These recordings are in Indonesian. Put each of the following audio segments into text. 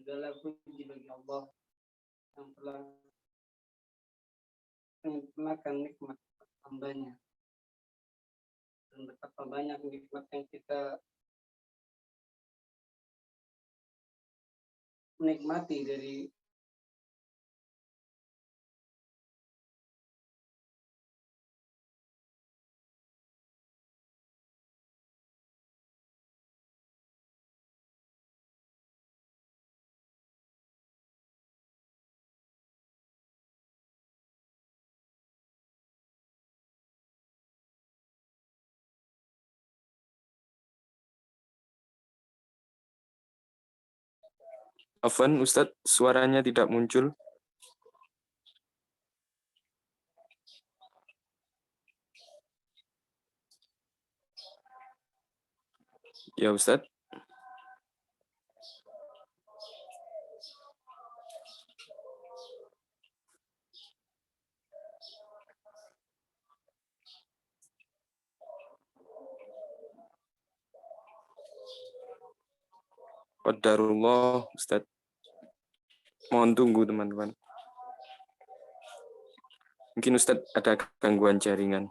Segala puji bagi Allah yang telah menyempurnakan nikmat hambanya. Dan betapa banyak nikmat yang kita menikmati dari Afwan, Ustadz, suaranya tidak muncul. Ya, Ustadz. Qadarullah, Ustadz. Mohon tunggu, teman-teman. Mungkin Ustadz ada gangguan jaringan.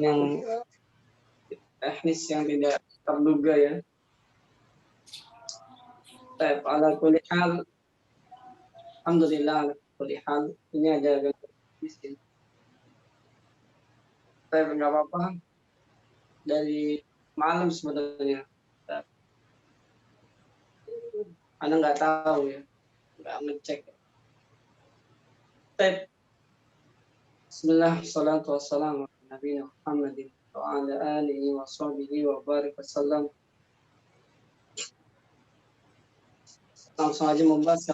yang teknis yang tidak terduga ya. Baik, ala kulli hal, alhamdulillah ala kulli hal, ini ada gangguan. Saya nggak apa-apa, dari malam sebenarnya. Anda nggak tahu ya, nggak ngecek. Baik. Bismillah, salatu wassalamu ala Nabi Muhammadin wa ala alihi wa sahbihi wa barik wasallam. Langsung aja membahas,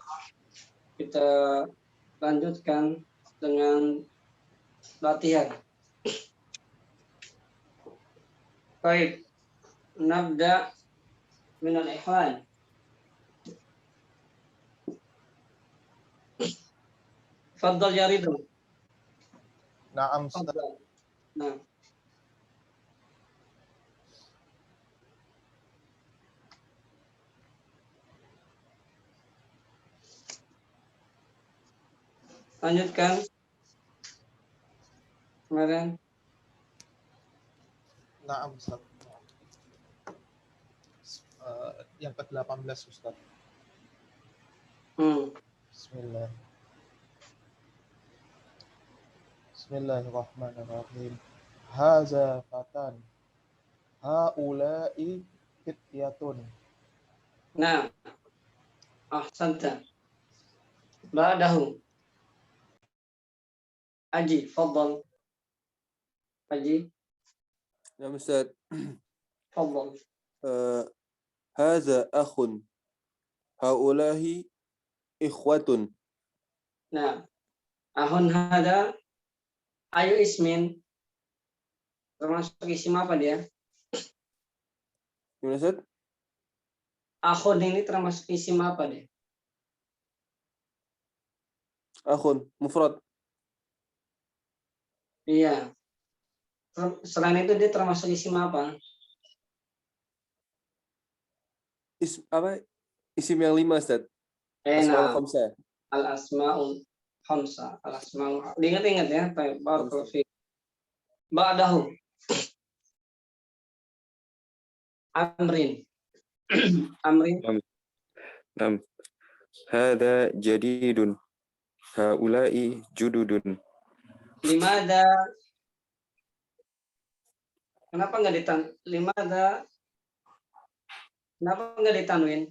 kita lanjutkan dengan latihan. Baik, nabda min al-ihwan. Faddal ya Ridho. Naam, Ustaz. Nah. Lanjutkan. Kemarin. Naam, Ustaz. Yang ke-18, Ustaz. Bismillah. Bismillahirrahmanirrahim. Haza fatan. Haula'i fityatun. Nah. Ahsanta. Ba'dahu. Aji, faddal. Aji. Ya, Ustadz. Faddal. Haza akhun. Haulahi ikhwatun. Nah. Ahun hada ayu ismin. Termasuk isim apa dia? Gimana, Ustadz? Akhun ini termasuk isim apa dia? Akhun, mufrad. Iya. Selain itu dia termasuk isim apa? Isim yang 5, Ustadz. Asmaul khamsah. Al-asmaul khamsah. Al-asmaul. Diingat-ingat ya. Barakallahu fiik. Ba'dahu. Amrin. Amrin. Nam. Hada jadidun. Haula'i jududun. Limada. Kenapa nggak ditan? Limada. Kenapa nggak ditanwin?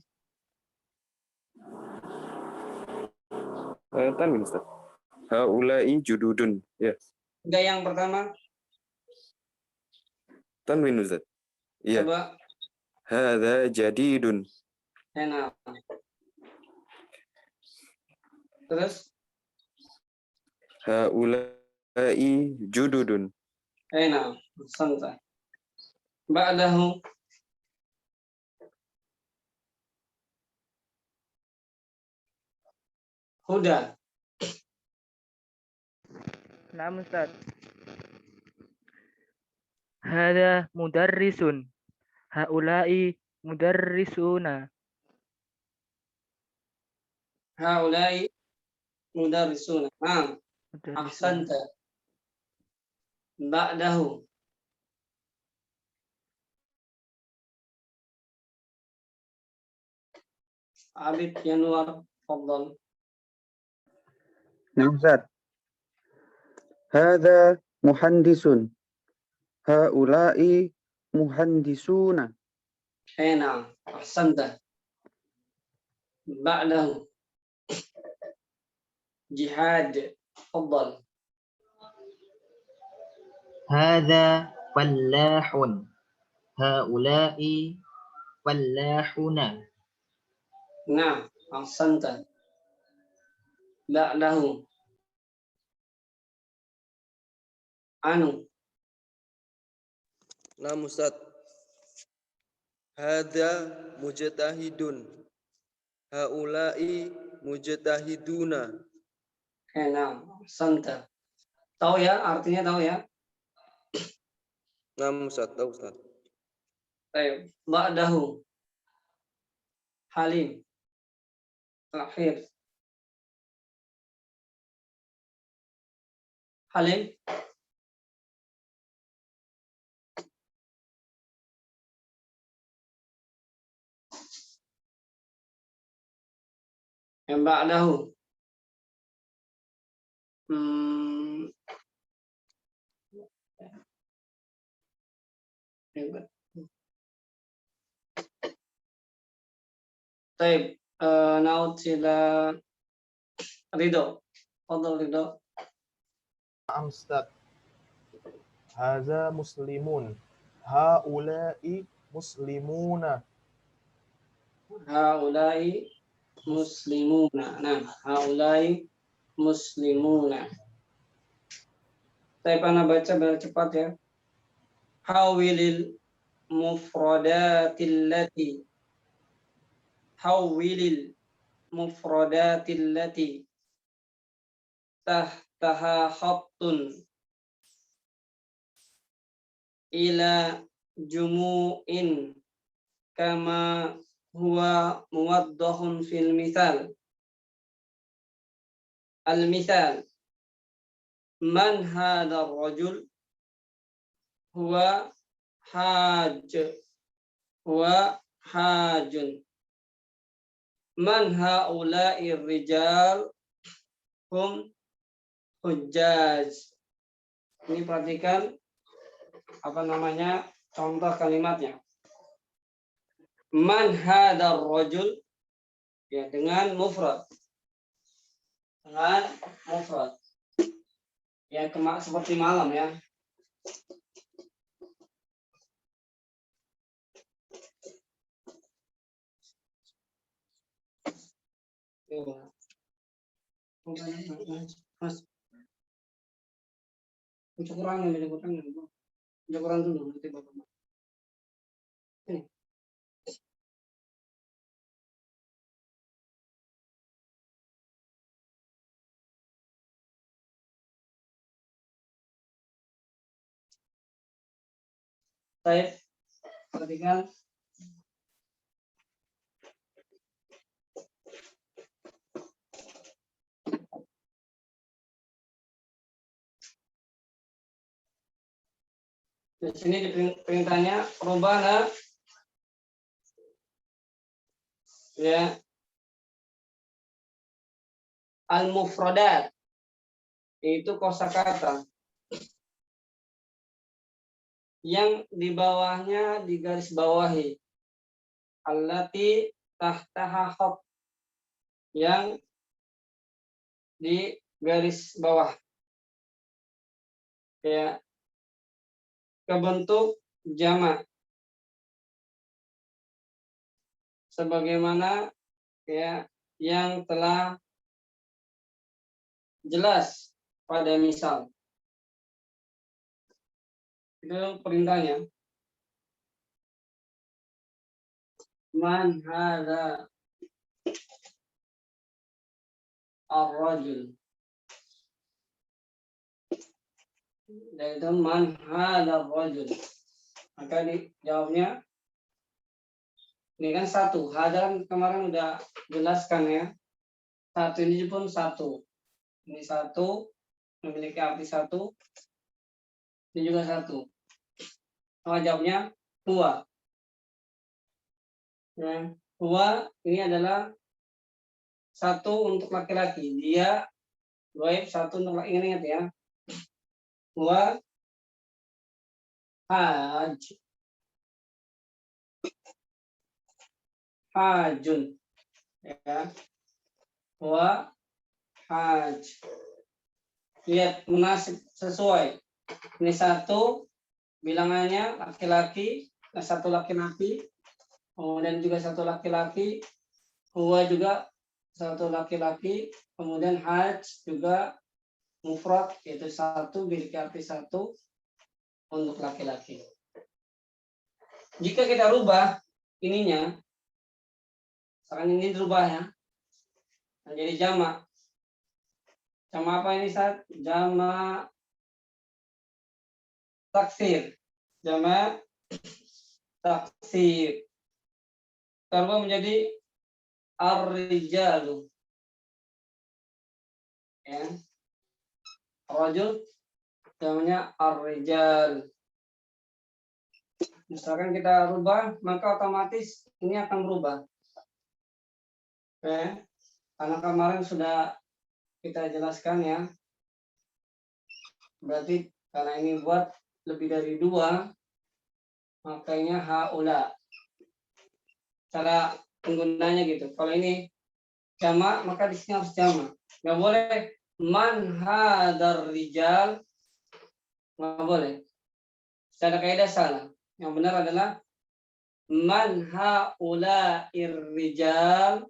Tanwin Ustaz. Haulai jududun. Ya, Enggak yang pertama. tanwin Ustaz. Iya. Coba. Hadza jadidun. Enak. Terus. Haulai jududun. Enak. Santai. Ba'dahu. Huda. Naam Ustaz. Hada mudarrisun. Haulai mudarrisuna. Haulai mudarrisuna. Naam. Mudarrisuna. Ahsanta. Ba'dahu. Abid Yanwar. Fadal. نعم أستاذ. هذا مهندس. هؤلاء مهندسون. Enak. Ahsanta. Ba'dahu. Jihad. Fadal. هذا فلاح هؤلاء فلاحون Nah, ahsanta. Ba'dahu. Anu. Naam Ustaz. Hadza mujtahidun. Haula'i mujtahiduna. Enak. Ahsanta. Tahu ya, artinya tahu ya. Naam Ustaz, tahu Ustaz. Baik. Ba'dahu. Halim. Terakhir. Halim. Yang ba'dahu. Baik. Naud sila Ridho. Fadal Ridho. Naam Ustaz. Haza muslimun. Haulai muslimuna. Haulai muslimuna. Nah, haulai muslimuna. Saya pernah baca biar cepat ya. Hawilil mufradatillati. Hawilil mufradatillati. Tahtaha khattun. Ila jumu'in. Kama huwa muwaddahun fil misal. Al-misal. Man hadha ar-rajul? Huwa haj. Huwa hajun. Man haula'i rijal? Hum hujjaj. Ini perhatikan apa namanya contoh kalimatnya. Man hadha ar-rajul? Ya, dengan mufrad. Dengan mufrad. Ya, seperti malam ya. Mas, cukuran dulu nanti Bapak. Ini. Baik, perhatikan. Di sini perintahnya rubahna ya al-mufradat, itu kosakata yang di bawahnya digaris bawahi, allati tahtaha khatt, yang di garis bawah. Ya, kebentuk jamak. Sebagaimana ya yang telah jelas pada misal. Itu perintahnya. Man hadza ar-rajul. Yaitu man hadza ar-rajul. Maka dijawabnya ini kan satu. Hadza kemarin udah jelaskan ya. Satu ini pun satu. Ini satu memiliki arti satu. Ini juga satu. Maka jawabnya huwa. Ya, huwa ini adalah satu untuk laki-laki. Dia goib satu untuk laki. Ingat ya. Huwa haj. Hajun. Ya. Huwa haj. Lihat munasib sesuai. Ini satu bilangannya laki-laki, satu laki-laki, kemudian juga satu laki-laki, huwa juga satu laki-laki, kemudian haj juga mufrad yaitu satu memiliki arti satu untuk laki-laki. Jika kita rubah ininya, sekarang ini dirubah ya, menjadi jamak. Jamak apa ini Ustaz? Jamak taksir. Jamak taksir. Terubah menjadi ar-rijalu. Ya. Rajul namanya ar-rijal. Misalkan kita rubah, maka otomatis ini akan berubah. Ya. Karena kemarin sudah kita jelaskan ya. Berarti karena ini buat lebih dari dua, makanya haula. Cara penggunanya gitu. Kalau ini jamak, maka di sini harus jamak. Nggak boleh man hadar rijal, nggak boleh. Secara kaidah salah. Yang benar adalah man haula irrijal,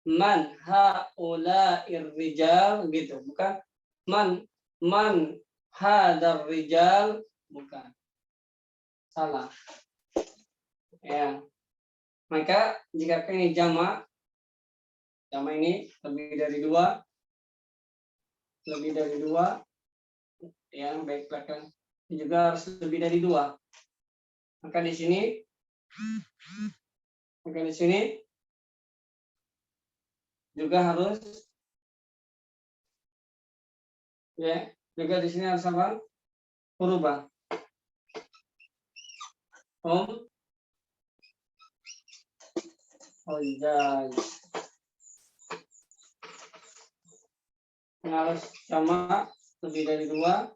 man haula irrijal gitu, bukan man hadar rijal, bukan. Salah. Ya. Maka jika ini jamak ini lebih dari dua, ya baiklah kan, juga harus lebih dari dua. Maka di sini juga harus ya, juga di sini harus apa? Berubah. Hujjaj. Harus sama lebih dari dua,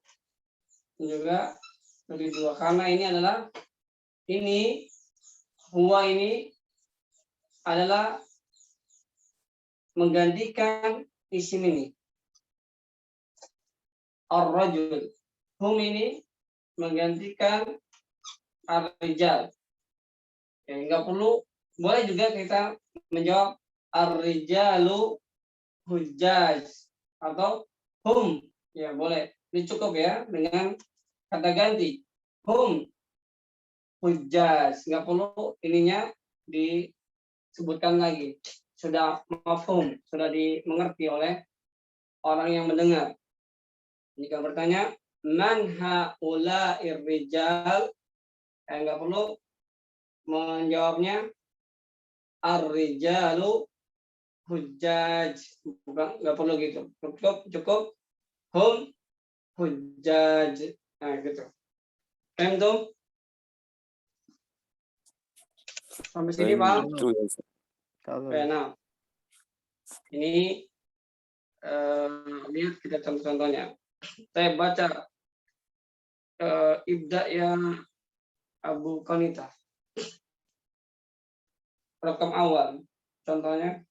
juga lebih dua, karena ini adalah huwa ini adalah menggantikan isim ini. Ar-rajul. Hum ini menggantikan ar-rijal. Ya, enggak perlu, boleh juga kita menjawab ar-rijalu hujjaj atau hum. Ya, boleh. Ini cukup ya dengan kata ganti. Hum hujjaj. Enggak perlu ininya disebutkan lagi. Sudah mafhum, sudah dimengerti oleh orang yang mendengar. Jika bertanya, man haula irrijal, enggak perlu menjawabnya ar-rijalu hujjaj, bukan, enggak perlu gitu. Cukup hum hujjaj. Nah, gitu. Paham tuh? Sampai sini paham? Itu ya, Ustaz. Nah, ini lihat kita contoh-contohnya. Saya baca ibda yang Abu Qanita. Rekam awal. Contohnya.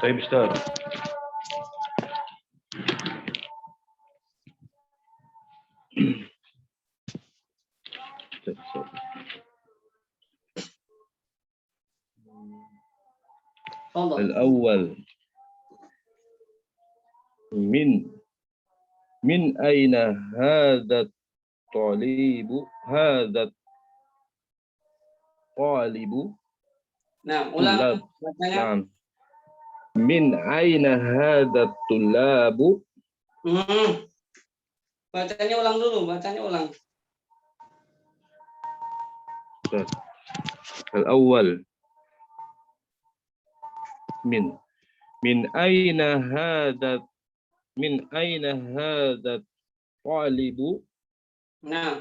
طيب أستاذ. Tafadhal. الأول من أين هذا الطالب Nah, ulang طلاب bacanya. نعم من أين هذا الطلاب Bacanya ulang dulu, bacanya ulang. الأول من أين هذا الطالب Nah,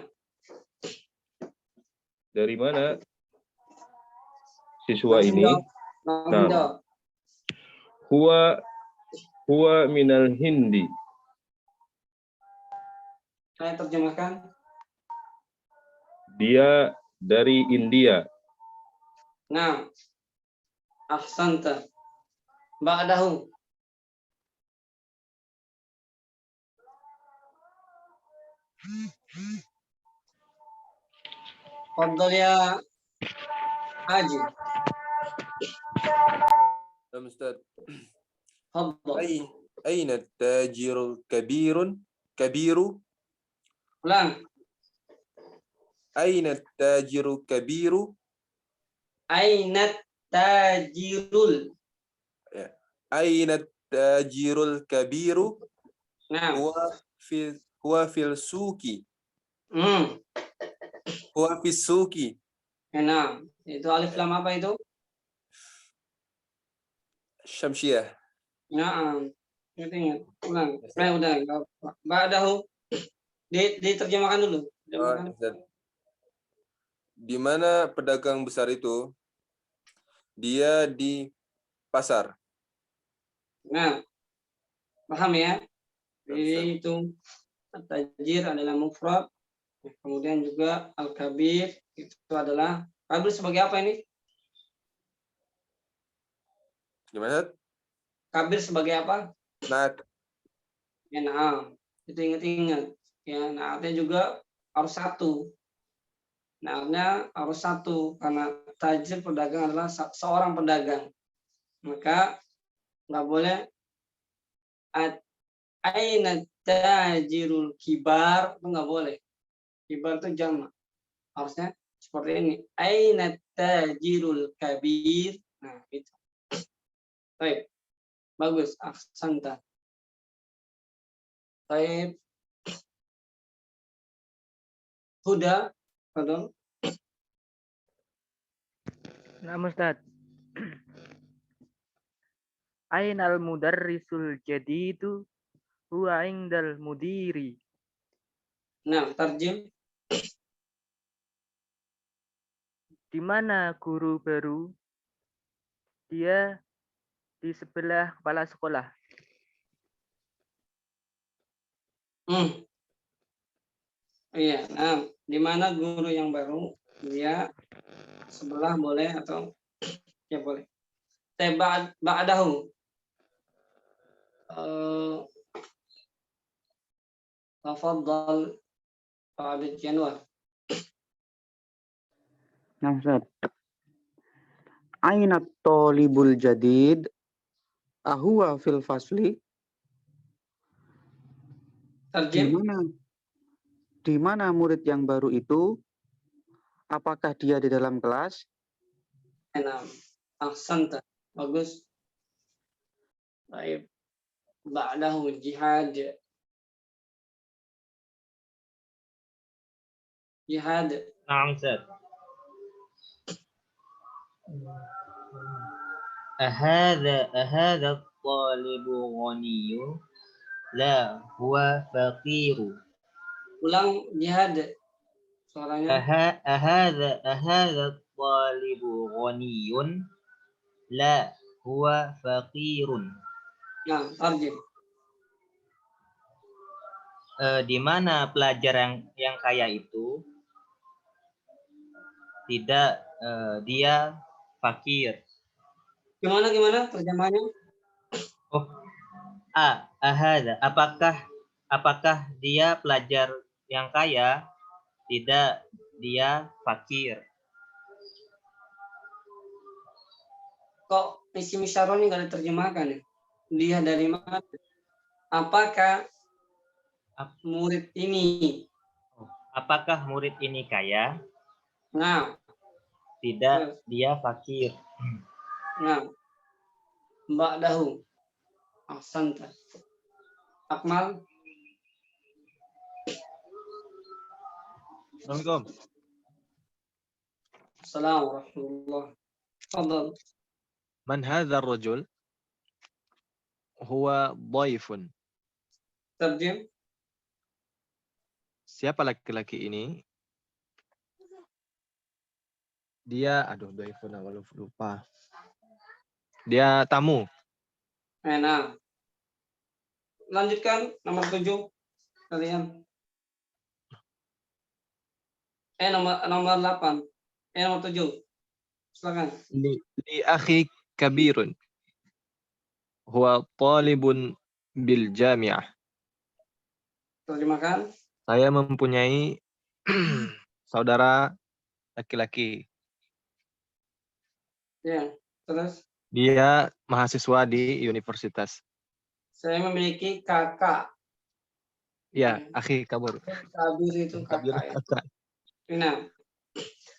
dari mana siswa langsung ini? jawab. Langsung Nah. jawab. Huwa minal Hindi. Saya terjemahkan. Dia dari India. Nah, ahsanta. Ba'dahu. Fadhal ya Haji. نعم أستاذ. Fadhal. أين التاجر الكبير Ulang. أين التاجر الكبير Ainat tajirul. أين التاجر الكبير Nah. هو في السوق Hmm. هو في السوق Nah, itu alif lam apa itu? الشمسية. Nah, ingat. Ulang. Udah. Ba'dahu. Diterjemahkan dulu. Terjemahkan. Ustaz. Di mana pedagang besar itu? Dia di pasar. Nah, paham ya? Jadi Ustaz. itu at-tajir adalah mufrad, kemudian juga al-kabir itu adalah kabir sebagai apa ini? Gimana? Ustaz? Kabir sebagai apa? Nah, Ya, nah, itu ingat-ingat. Ya, naatnya juga harus satu. Naatnya harus satu karena tajir pedagang adalah seorang pedagang. Maka nggak boleh aina tajirul kibar, itu nggak boleh. Kibar itu jamak. Harusnya seperti ini. Aina tajirul kabir. Nah, itu. Baik. Bagus. Ahsanta. Baik. Huda. Pardon. Nah, Ustaz. Ainal mudarrisul jadidu huwa indal mudiri. Nah, tarjim. Di mana guru baru? Dia di sebelah kepala sekolah. Iya, nah, di mana guru yang baru? Dia sebelah boleh atau ya boleh. Ba'dahu. Tafadhal Pak Januar. Nah, Ustaz. Aina tolibul jadid ahuwa fil fasli. Tarjim. Di mana murid yang baru itu? Apakah dia di dalam kelas? Nah, ahsanta. Bagus. Baik. Ba'dahu jihad. Jihad. نعم أستاذ. أهذا الطالب غني؟ لا هو فقير. Ulang jihad. Suaranya. أهذا الطالب غني؟ لا هو فقير. Nah, tarjim. Di mana pelajar yang kaya itu? Tidak, dia fakir. Gimana terjemahnya? Oh, ahada. Apakah dia pelajar yang kaya? Tidak, dia fakir. Kok isim isyarah ini nggak diterjemahkan ya? Dia dari mana? Apakah murid ini? Apakah murid ini kaya? Nah, Tidak, dia fakir. nah, Mbak Dahu. Ahsanta. Akmal. Assalamualaikum. Assalamualaikum warahmatullahi wabarakatuh. Man hadha ar-rajul? Huwa dhaifun. Terjem. Siapa laki-laki ini? Dia, dhaifun, lupa. Dia tamu. Nah, lanjutkan nomor 7 kalian. Nomor 8. Nomor 7. Silakan. Li akhi kabirun. Huwa talibun bil jami'ah. Terjemahkan. Saya mempunyai saudara laki-laki. Ya, terus Dia mahasiswa di universitas. saya memiliki kakak. Ya, akhi kabur. Kabir itu Kabir kakak ya. kakak. Nah,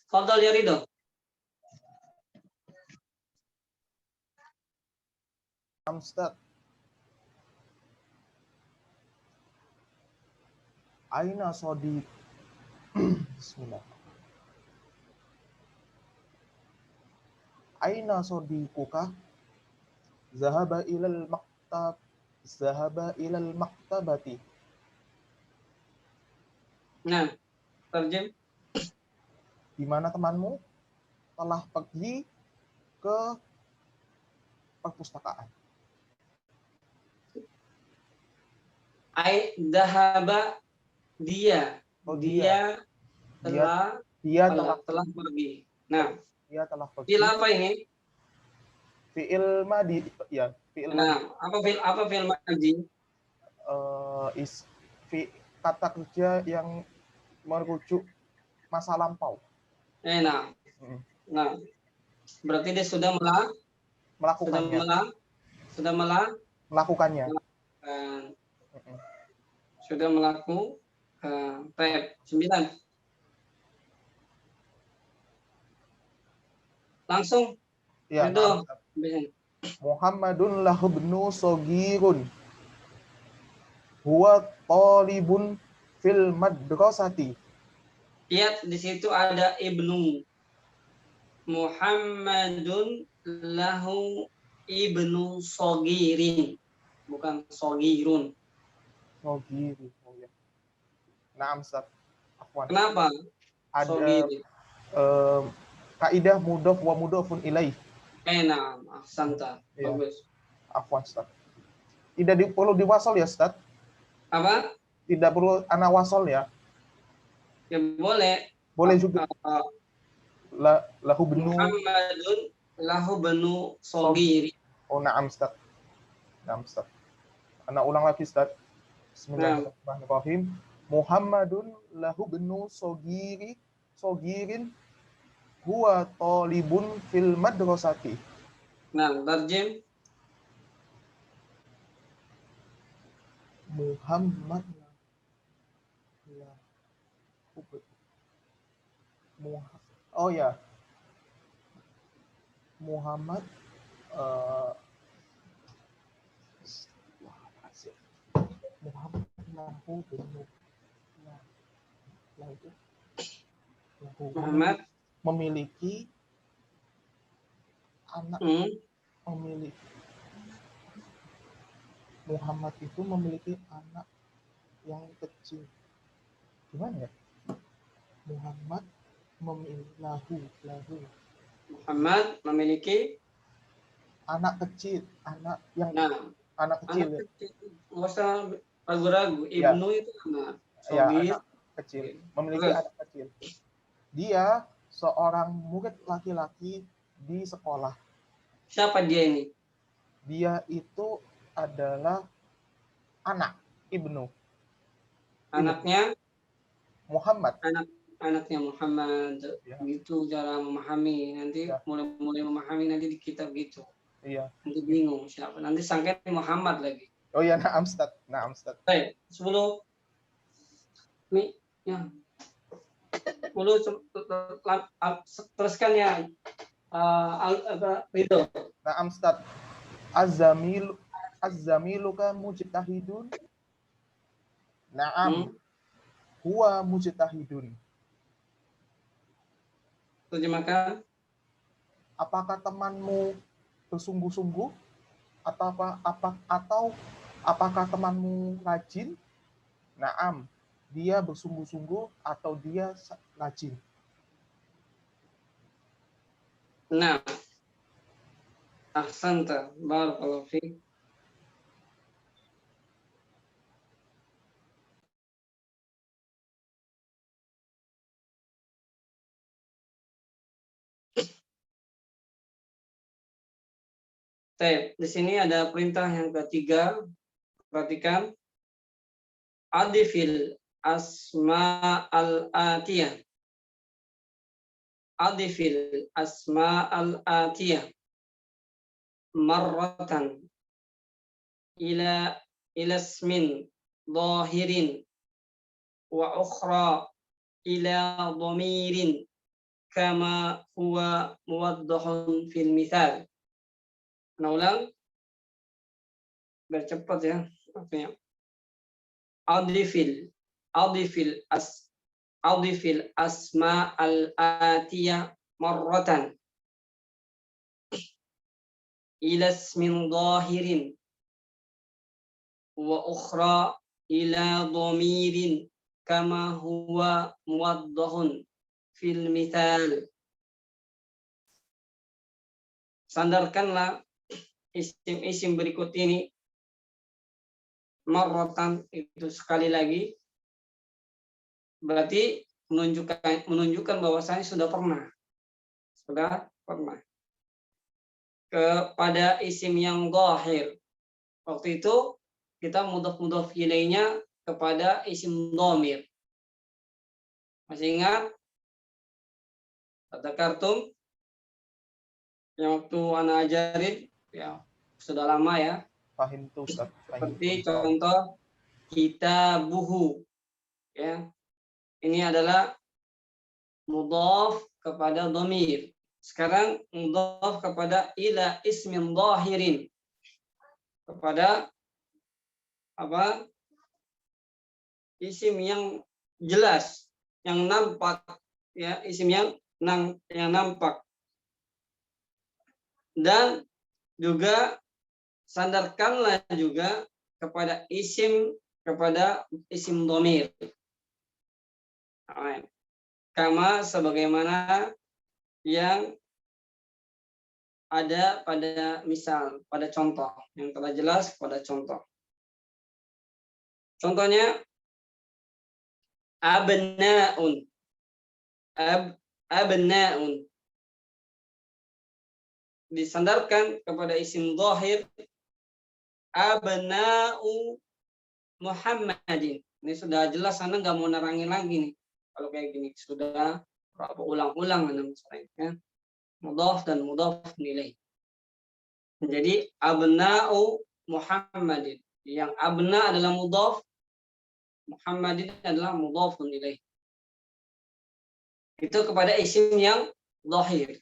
Fadal ya Ridho. Ustaz. Aina sodiq. Bismillah. Aina sodiquka? Zahaba ilal maktab. Zahaba ilal maktabati. Nah, terjem. Di mana temanmu? Telah pergi ke perpustakaan. Dahaba dia. Oh, Dia telah pergi. Nah, dia telah pergi. fi'il apa ini? Fi'il madi, ya. Fi'il madi. Nah, apa fi'il madi? Kata kerja yang merujuk masa lampau. Nah, berarti dia sudah melakukannya. Melakukannya. Sudah melakukan. Baik, 9. Langsung. Ya, Ridho. Muhammadun lahubnu sogirun. Huwa talibun fil madrasati. Lihat di situ ada ibnu. Muhammadun lahu ibnu sogirin. Bukan sogirun. Sogirun. Oh, ya. Naam, Ustaz. Afwan. Kenapa? Ada kaidah mudhof wa mudhofun ilaih. Naam, ahsanta. Bagus. Afwan, Ustaz. Tidak perlu diwasal ya, Ustaz? Apa? Tidak perlu ana wasal ya? Ya boleh. Boleh juga. Lahu benu. Muhammadun lahu benu sogiri. Oh, naam, Ustaz. Naam, Ustaz. Ana ulang lagi, Ustaz. Bismillahirrahmanirrahim. Muhammadun lahu benu sogirin huwa talibun fil madrasati. Nah, tarjim. Muhammad oh ya, Muhammad Muhammad lahu benu Muhammad memiliki anak Muhammad itu memiliki anak yang kecil. Gimana ya? Muhammad Muhammad memiliki anak kecil, anak yang anak kecil. Nggak usah ragu-ragu. Ibnu itu anak. Anak kecil. Memiliki anak kecil. Dia seorang murid laki-laki di sekolah. Siapa dia ini? Dia itu adalah anak, ibnu. Anaknya Muhammad. anaknya Muhammad. Ya. Gitu cara memahami. Nanti Ya. mulai memahami nanti di kitab gitu. Iya. Nanti bingung siapa. Nanti sangka Muhammad lagi. Oh iya, na'am Ustaz. Na'am Ustaz. Baik, 10 nih ya. 10 teruskan ya. Ridho. Na'am Ustaz. Az-zamiluka mujtahidun. Na'am. Huwa mujtahidun. Terjemahkan. Apakah temanmu bersungguh-sungguh atau apakah temanmu rajin? Naam, dia bersungguh-sungguh atau dia rajin. Nah, ahsanta, barakallahu fiik. Di sini ada perintah yang ketiga. Perhatikan. Adifil asma al-atiyah. Adifil asma al-atiyah. Marratan ila ismin zahirin wa ukhra ila dhamirin kama huwa muwaddahun fil mithal. Nah, ulang biar cepat ya artinya. Adifil asma al-atiyah marratan ila ismin zahirin wa ukhra ila dhamirin kama huwa muwaddahun fil mithal. Sandarkanlah isim-isim berikut ini marratan, itu sekali lagi, berarti menunjukkan bahwasanya sudah pernah kepada isim yang zahir. Waktu itu kita mudhaf ilaihnya kepada isim dhamir. Masih ingat kata kartum yang waktu anak ajarin ya, sudah lama ya. Fahim tuh Ustaz. Seperti contoh kitabuhu ya. Ini adalah mudhaf kepada dhamir. Sekarang mudhaf kepada ila ismin zahirin. Kepada apa? Isim yang jelas, yang nampak ya, isim yang nampak. Dan juga sandarkanlah juga kepada isim dhamir. Kama sebagaimana yang ada pada misal, pada contoh, yang telah jelas pada contoh. Contohnya abna'un. Abna'un disandarkan kepada isim zahir abna'u Muhammadin. Ini sudah jelas, Anda nggak mau nerangin lagi nih. Kalau kayak gini sudah berapa ulang-ulang Anda misalnya. Mudhaf dan mudhaf ilaih. Jadi abna'u Muhammadin. Yang abna adalah mudhaf, Muhammadin adalah mudhafun ilaih. Itu kepada isim yang zahir.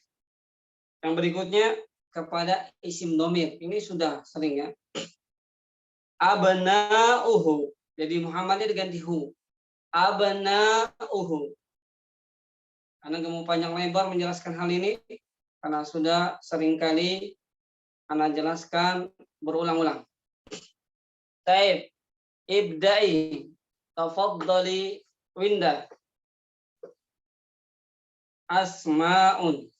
Yang berikutnya kepada isim dhamir. Ini sudah sering ya. Abna'uhu. Jadi Muhammadnya diganti hu. Abna'uhu. Karena nggak mau panjang lebar menjelaskan hal ini, karena sudah sering kali Anda jelaskan berulang-ulang. Taib. Ibda'i. Tafaddali winda. Asma'un.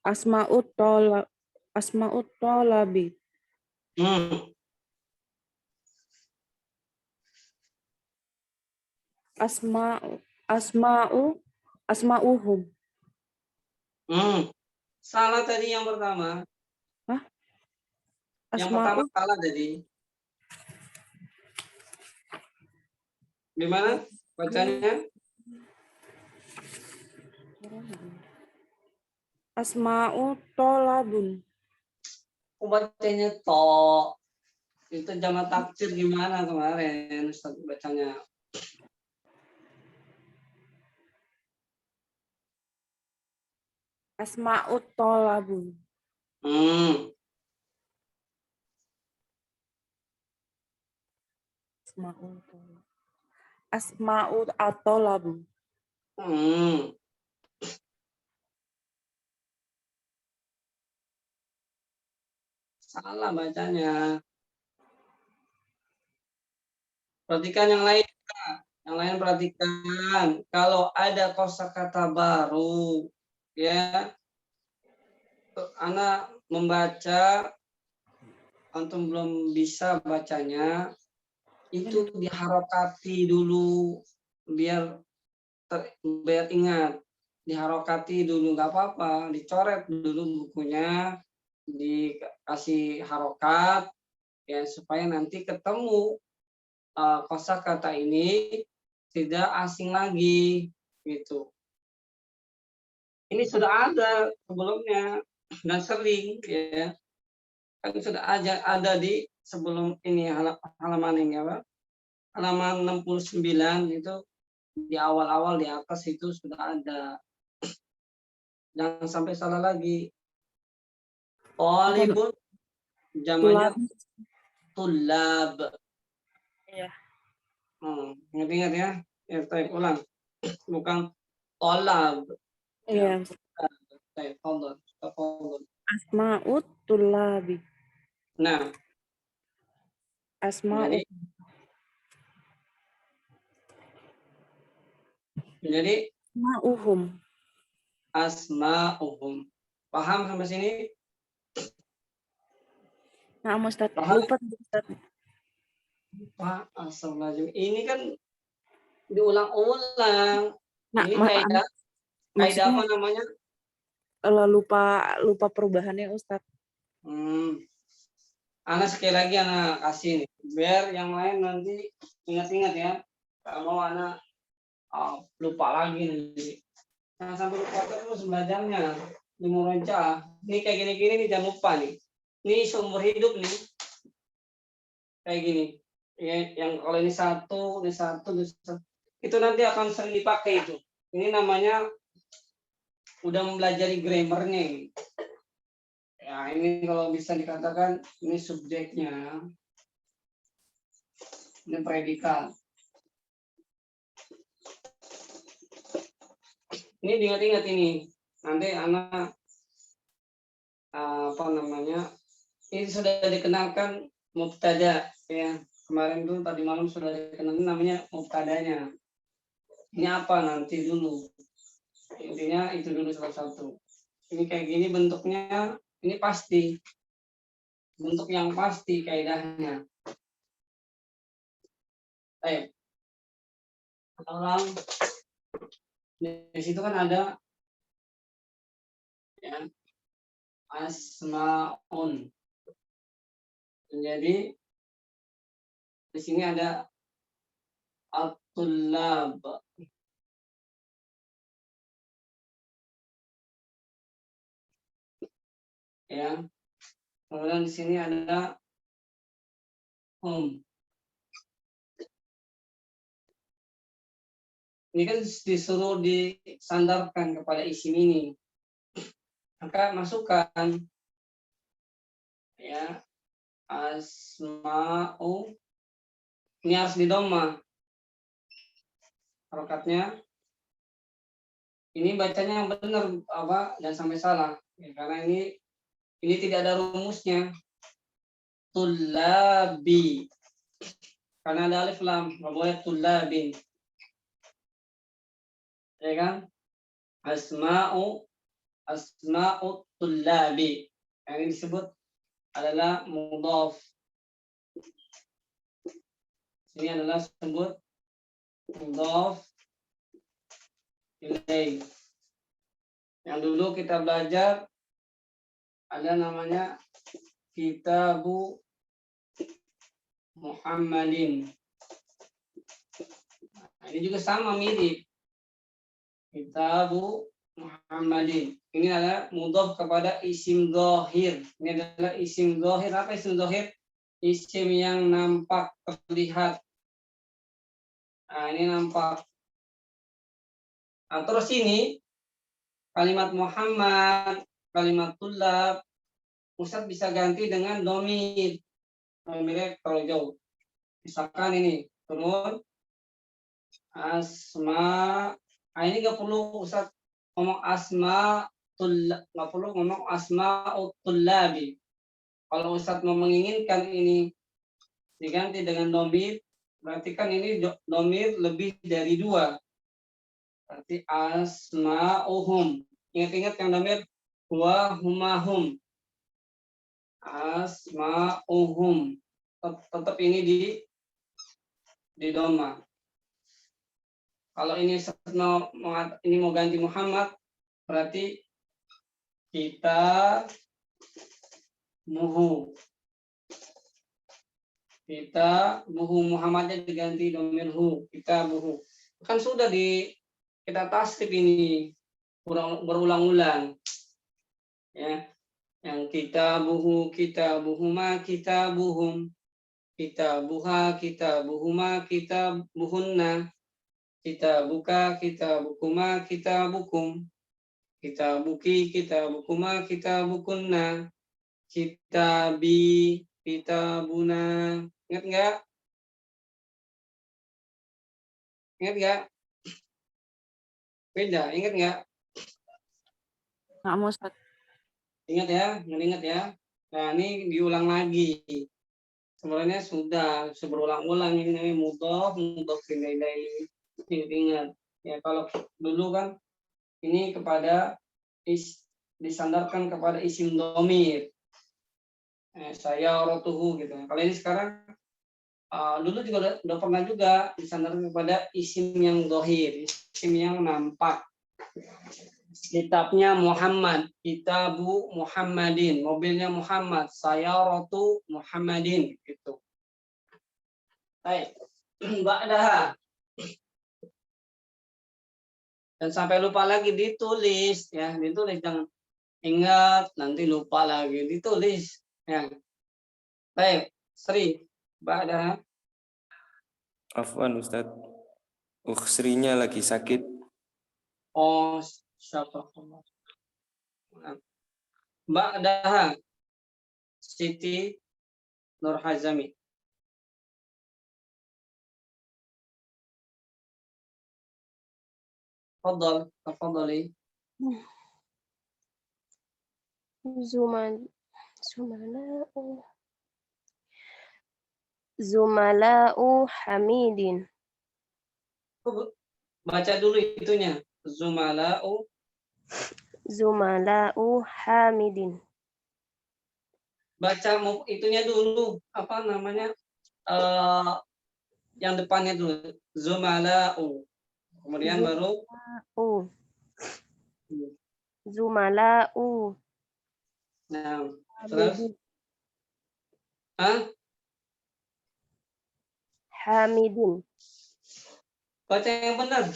Asma'ut talabi. Asma'uhum. Salah tadi yang pertama. Yang pertama Asma'u salah tadi. Gimana bacanya? Asma'u tolabun. Bacanya to. Itu jamak taksir gimana kemarin Ustaz bacanya? Asma'u tolabun. Asma'u at-tolabun. Salah bacanya. Perhatikan yang lain. Yang lain perhatikan. Kalau ada kosakata baru, ya, Ana membaca, antum belum bisa bacanya, itu diharokati dulu, biar ingat. Diharokati dulu, nggak apa-apa, dicoret dulu bukunya, dikasih harokat, ya supaya nanti ketemu kosakata ini tidak asing lagi, gitu. Ini sudah ada sebelumnya dan sering, ya, kan sudah ada di sebelum ini halaman ini apa? Halaman 69 itu di awal-awal di atas itu sudah ada. Jangan sampai salah lagi. Talibun jamannya tulab. Iya. Ingat-ingat ya. Ya, saya ulang. Bukan tolab. Iya. Tolab. Asma'u tulabi. Nah. Asma'u. Jadi Asma'uhum. Asma'uhum. Paham sampai sini? Nah, Ustaz. Paham? Lupa Ustaz. Pak, astagfirullahaladzim. Ini kan diulang-ulang. Nah, Ini kaidah apa namanya? Lupa perubahannya Ustaz. Ana sekali lagi Ana kasih nih, biar yang lain nanti ingat-ingat ya. Kalau Ana lupa lagi nih. Jangan sampai lupa terus belajarnya. Di murojaah. Ini kayak gini-gini nih jangan lupa nih. Ini seumur hidup nih. Kayak gini. Ya, yang kalau ini satu, itu nanti akan sering dipakai itu. Ini namanya udah mempelajari grammarnya. Ya, ini kalau bisa dikatakan ini subjeknya, ini predikat. Ini diingat-ingat ini. Nanti anak apa namanya? Ini sudah dikenalkan mubtada ya. Kemarin tuh tadi malam sudah dikenal namanya mubtadanya. Ini apa nanti dulu. Intinya itu dulu salah satu. Ini kayak gini bentuknya, ini pasti. Bentuk yang pasti kaidahnya. Ayo. Orang di situ kan ada ya, asmaun. Jadi di sini ada at-tullab. Ya. Kemudian di sini ada hum. Ini kan disuruh disandarkan kepada isim ini. Maka masukkan ya asma'u. Ini harus didoma. Harokatnya ini bacanya yang benar apa, jangan sampai salah. Ya, karena ini tidak ada rumusnya. Tullabi. Karena ada alif lam, nggak boleh tullabin. Ya kan? Asma'u tullabi. Yang ini disebut adalah mudhaf. Ini adalah disebut mudhaf ilaih. Yang dulu kita belajar ada namanya Kitabu Muhammadin. Nah, ini juga sama mirip. Kitabu Muhammadin. Ini adalah mudhof kepada isim dhahir. Ini adalah isim dhahir. Apa isim dhahir? Isim yang nampak, terlihat. Nah, ini nampak. Nah, terus ini kalimat Muhammad, kalimat tulab, Ustadz bisa ganti dengan domir. Domirnya terlalu jauh. Misalkan ini turun asma. Nah, ini nggak perlu Ustadz ngomong asma tulab, nggak perlu ngomong asma tullabi. Kalau Ustadz mau menginginkan ini diganti dengan domir, berarti kan ini domir lebih dari 2. Berarti asma'uhum. Ingat-ingat yang domir huwa humahum. Asma'uhum. Tetap ini di doma. Kalau ini mau ganti Muhammad, berarti kita muhu Muhammadnya diganti domir hu, kita buhu. Kan sudah kita tasrif ini berulang-ulang. Ya. Yang kita buhuma, kita buhum, kita buha, kita buhuma, kita buhunna, kita buka, kita bukuma, kita bukum, kita buki, kita bukuma, kita bukunna, kita buna. Ingat nggak? Ingat nggak? Beda, ingat nggak? Na'am Ustaz. Ingat ya, ingat ya. Nah, ini diulang lagi. Sebenarnya sudah berulang-ulang ini mudhof ilaih. Ingat. Ya, kalau dulu kan ini kepada disandarkan kepada isim dhamir. Saya rotuhu gitu. Kalau ini sekarang dulu juga udah pernah juga disandarkan kepada isim yang dhahir, isim yang nampak. Kitabnya Muhammad, kitabu Muhammadin, mobilnya Muhammad, sayaratu Muhammadin gitu. Baik. Ba'daha. Dan sampai lupa lagi ditulis ya, ditulis, jangan ingat nanti lupa lagi, ditulis ya. Baik, Sri, ba'daha. Afwan Ustadz. Srinya lagi sakit. Oh, siapa? Ba'daha. Siti Nurhazami. Tafadhali. Zumala'u Hamidin. Baca dulu itunya. Zumala'u Hamidin. Baca itunya dulu. Apa namanya? Yang depannya dulu. Zumala'u. Kemudian baru Zumala'u. Nah, terus Hamidin. Baca yang benar.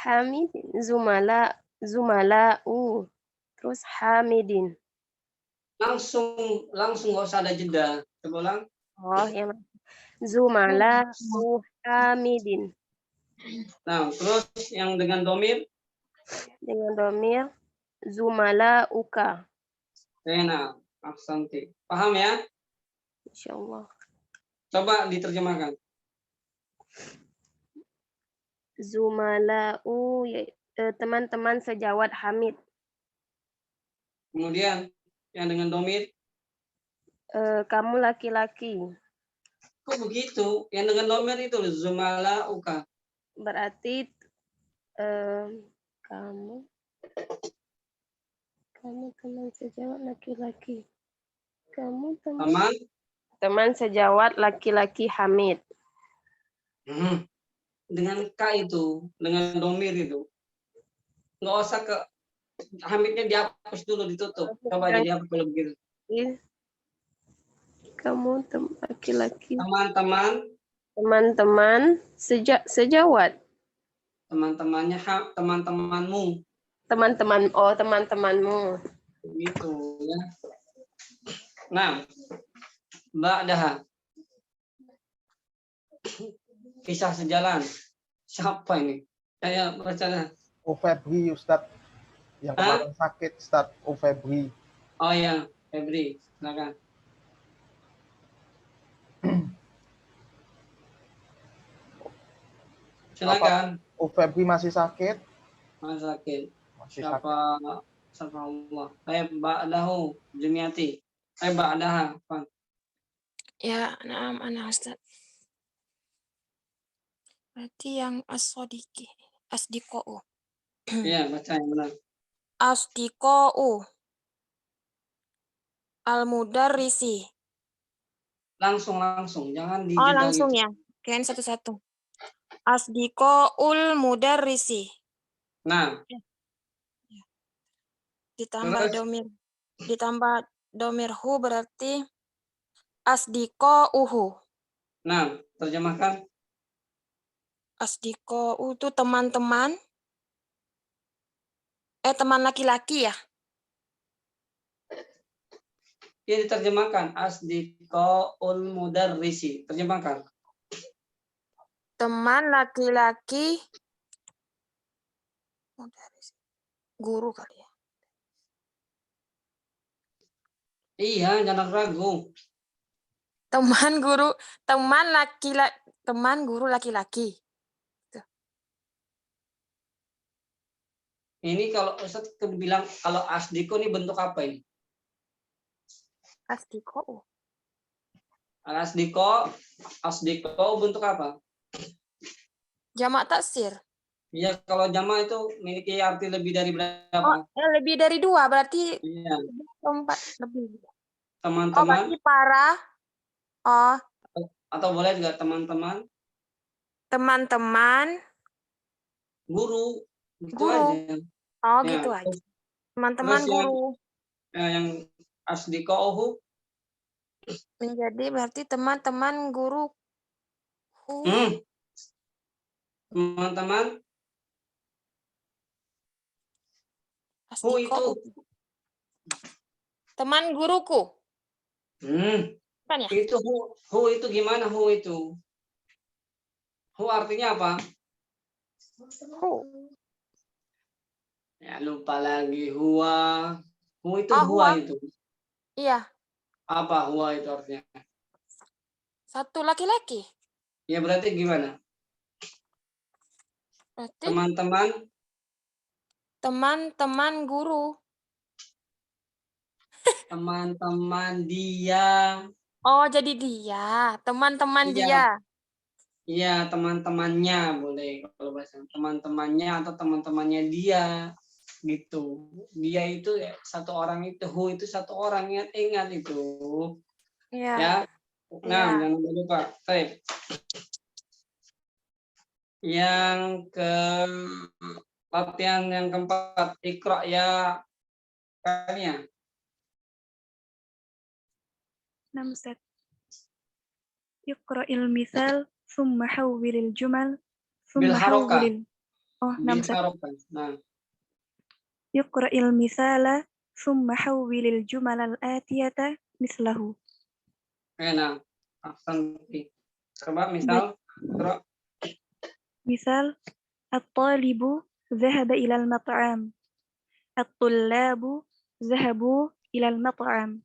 Hamidin. Zumala'u. Terus Hamidin. Langsung nggak usah ada jeda. Coba ulang. Oh, ya. Zumala'u Hamidin. Nah, terus yang dengan domir? Dengan domir Zumala'uka. Enak, ahsanti. Paham ya? Insyaallah. Coba diterjemahkan. Zumala'u, teman-teman sejawat Hamid. Kemudian yang dengan domir? Kamu laki-laki. Kok begitu? Yang dengan domir itu Zumala'uka. Berarti kamu teman sejawat laki-laki. Kamu teman sejawat laki-laki Hamid. Dengan K itu, dengan domir itu. Nggak usah Hamidnya dihapus dulu, ditutup. Coba aja dihapus kalau begitu. Kamu laki-laki. Teman-teman. Teman-teman sejawat. Teman-temannya, teman-temanmu. Teman-temanmu. Gitu ya. Nah, ba'daha. Kisah sejalan. Siapa ini? Saya baca. Febri, Ustadz. Yang kemarin sakit, Ustadz. Febri. Oh ya, Febri. Silakan. Silakan. Febri masih sakit? Masih sakit. Masih Siapa Allah. Ba'dahu Jumiyati. Ba'daha. Ya, na'am ana Ustaz. Berarti yang as-sadiqi, asdiqo'u. Iya, baca yang benar. Asdiqo'u. Al-mudarrisi. Langsung, jangan di Oh, langsung ya. Kirain satu-satu. Asdiqo'ul mudarrisi. Nah. Ditambah domir hu berarti asdiqo'uhu. Nah, terjemahkan. Asdiqo'u itu teman-teman. Teman laki-laki ya? Ya, diterjemahkan. Asdiqo'ul mudarrisi. Terjemahkan. Teman laki-laki guru kali ya. Iya, jangan ragu. Teman guru laki-laki. Ini kalau Ustaz bilang kalau asdiko ini bentuk apa ini? Asdiko. Asdiko bentuk apa? Jamak taksir. Iya, kalau jamak itu memiliki arti lebih dari berapa? Oh, lebih dari 2 berarti. Iya. 4 lebih. Teman-teman. Oh, berarti para. Oh. Atau boleh enggak teman-teman? Teman-teman. Guru. Gitu guru. aja. Oh, ya. gitu aja. Teman-teman guru. Yang asdikohu menjadi berarti teman-teman guru. Teman-teman. Hu itu. Teman guruku. Kan ya? Itu hu itu gimana hu itu? Hu artinya apa? Hu. Ya lupa lagi huwa. Hu itu huwa itu. Iya. Apa huwa itu artinya? Satu laki-laki. Ya berarti gimana? Berarti teman-teman guru. Teman-teman dia. Oh, jadi dia. Teman-teman dia. Iya, teman-temannya boleh kalau bahasa teman-temannya atau teman-temannya dia gitu. Dia itu satu orang itu, hu itu satu orang, ingat itu. Iya. Ya. Nah, jangan lupa. Baik. Yang ke latihan yang keempat, Iqra ya kalian. 6 set. Iqra'il misal summa hawwilil jumal summa hawwilil. Oh, 6 set. Nah. Iqra'il misala summa hawwilil jumal al-atiyata mislahu. Nah, ahsanti. Coba misal, misal at-talibu dhahaba ila al-mat'am. At-tullabu dhahabu ila al-mat'am.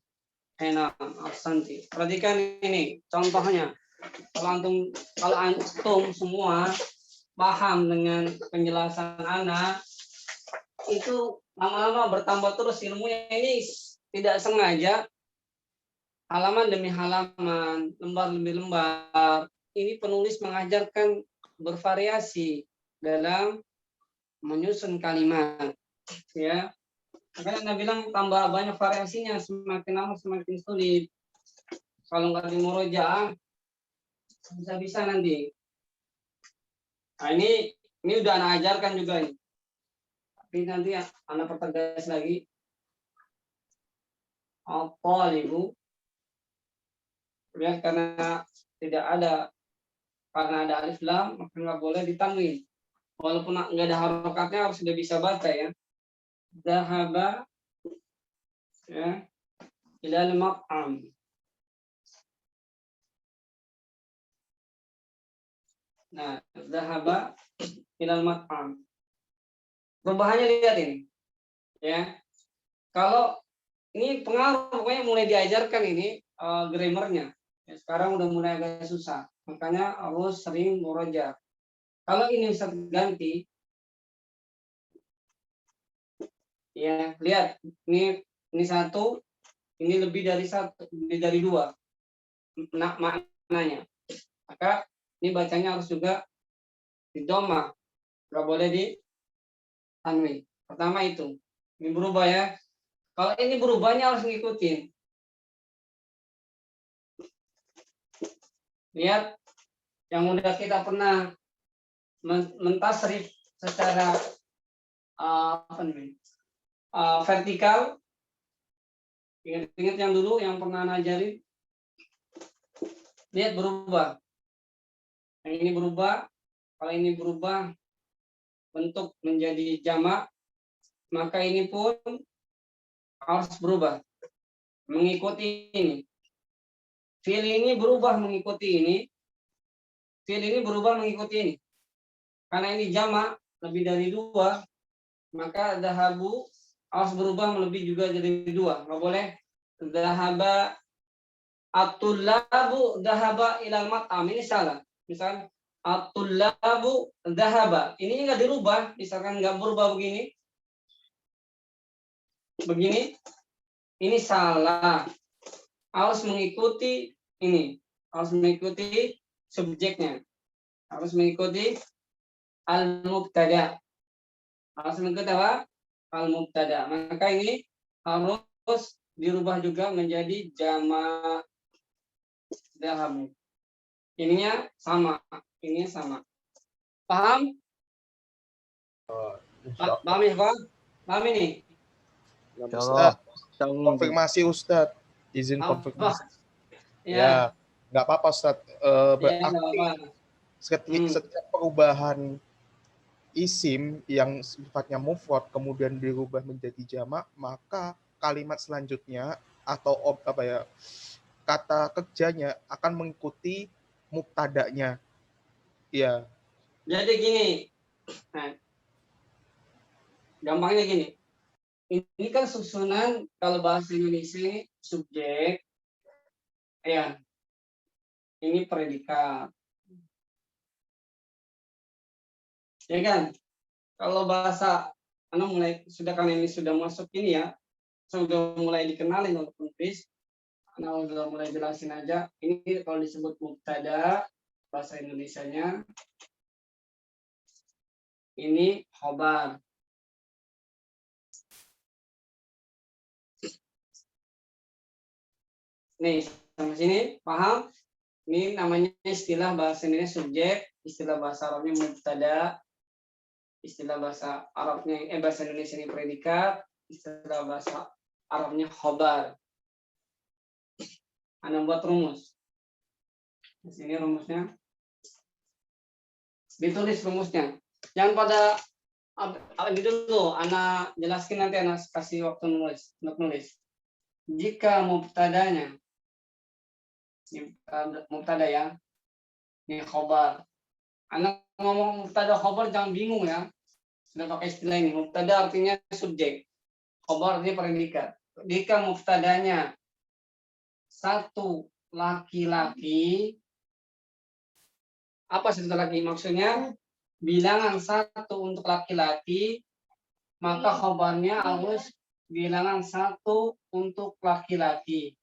Enak, ahsanti. Perhatikan ini contohnya. Kalau antum semua paham dengan penjelasan anak, itu lama-lama bertambah terus ilmunya. Ini tidak sengaja halaman demi halaman, lembar demi lembar. Ini penulis mengajarkan bervariasi dalam menyusun kalimat, ya. Makanya Anda bilang tambah banyak variasinya, semakin lama semakin sulit. Kalau nggak di murojaah, bisa-bisa nanti. Nah, ini udah Anda ajarkan juga ini. Tapi nanti Anda pertegas lagi. At-talibu. Kemudian karena ada alif lam, maka nggak boleh ditanwin. Walaupun nggak ada harokatnya harus sudah bisa baca ya. Dhahaba ya ilal mat'am. Nah, dhahaba ilal mat'am. Perubahannya lihat ini. Ya. Kalau ini pengaruh pokoknya mulai diajarkan ini grammarnya. Ya, sekarang udah mulai agak susah. Makanya harus sering murojaah. Kalau ini bisa ganti, ya lihat ini satu, ini lebih dari satu, lebih dari dua. Nah, maknanya. Maka ini bacanya harus juga di doma, nggak boleh di tanwin. Pertama itu, ini berubah ya. Kalau ini berubahnya harus ngikutin. Lihat yang udah kita pernah mentasrif secara vertikal. Ingat yang dulu yang pernah ngajarin. Lihat berubah. Yang ini berubah. Kalau ini berubah bentuk menjadi jamak, maka ini pun harus berubah mengikuti ini. Fiil ini berubah mengikuti ini. Fiil ini berubah mengikuti ini. Karena ini jamak lebih dari dua, maka dhahabu harus berubah lebih juga jadi dua. Nggak boleh dhahaba at-tullabu dhahaba ilal mat'am. Ini salah. Misalkan at-tullabu dhahaba. Ini nggak dirubah. Misalkan nggak berubah begini. Begini. Ini salah. Harus mengikuti ini, harus mengikuti subjeknya, harus mengikuti al-mubtada, harus mengikuti apa? Al-mubtada. Maka ini harus dirubah juga menjadi jamak dhahabu. Ininya sama, Paham? Paham ya, Pak? Paham ini? Ustaz, konfirmasi Ustaz. Izin konfirmasi. Ya, nggak apa-apa Ustaz. Berarti setiap perubahan isim yang sifatnya mufrad kemudian dirubah menjadi jamak, maka kalimat selanjutnya atau kata kerjanya akan mengikuti mubtada'nya. Ya. Jadi gini. Nah, gampangnya gini. Ini kan susunan kalau bahasa Indonesia ini subjek, ya, ini predikat, ya kan? Kalau bahasa, karena ini sudah masuk ini ya, sudah mulai dikenalin untuk penulis, sudah mulai jelasin aja. Ini kalau disebut mubtada bahasa Indonesianya, ini khobar. Nih, sampai sini paham? Ini namanya istilah bahasa Indonesia subjek, istilah bahasa Arabnya mubtada, istilah bahasa Arabnya bahasa Indonesia ini predikat, istilah bahasa Arabnya khobar. Anda buat rumus. Di sini rumusnya. Ditulis rumusnya. Jangan pada ini dulu, Anda jelaskan nanti Anda kasih waktu untuk nulis. Jika mubtadanya mubtada ya, ini khobar. Anak ngomong mubtada khobar jangan bingung ya. Sudah pakai istilah ini. Mubtada artinya subjek, khobar artinya predikat. Jika mubtadanya satu laki-laki, apa satu laki? Maksudnya bilangan satu untuk laki-laki, maka khobarnya harus bilangan satu untuk laki-laki.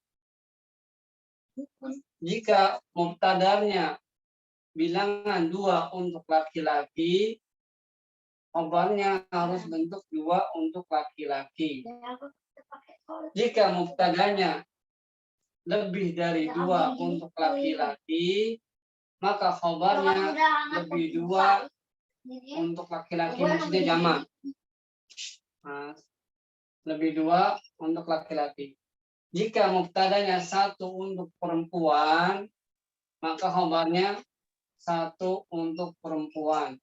Jika mubtadanya bilangan dua untuk laki-laki, khobarnya harus bentuk dua untuk laki-laki. Jika mubtadanya lebih dari dua untuk laki-laki, maka khobarnya lebih dua untuk laki-laki, maksudnya jamak. Nah, lebih 2 untuk laki-laki. Jika mubtadanya 1 untuk perempuan, maka khabarnya 1 untuk perempuan.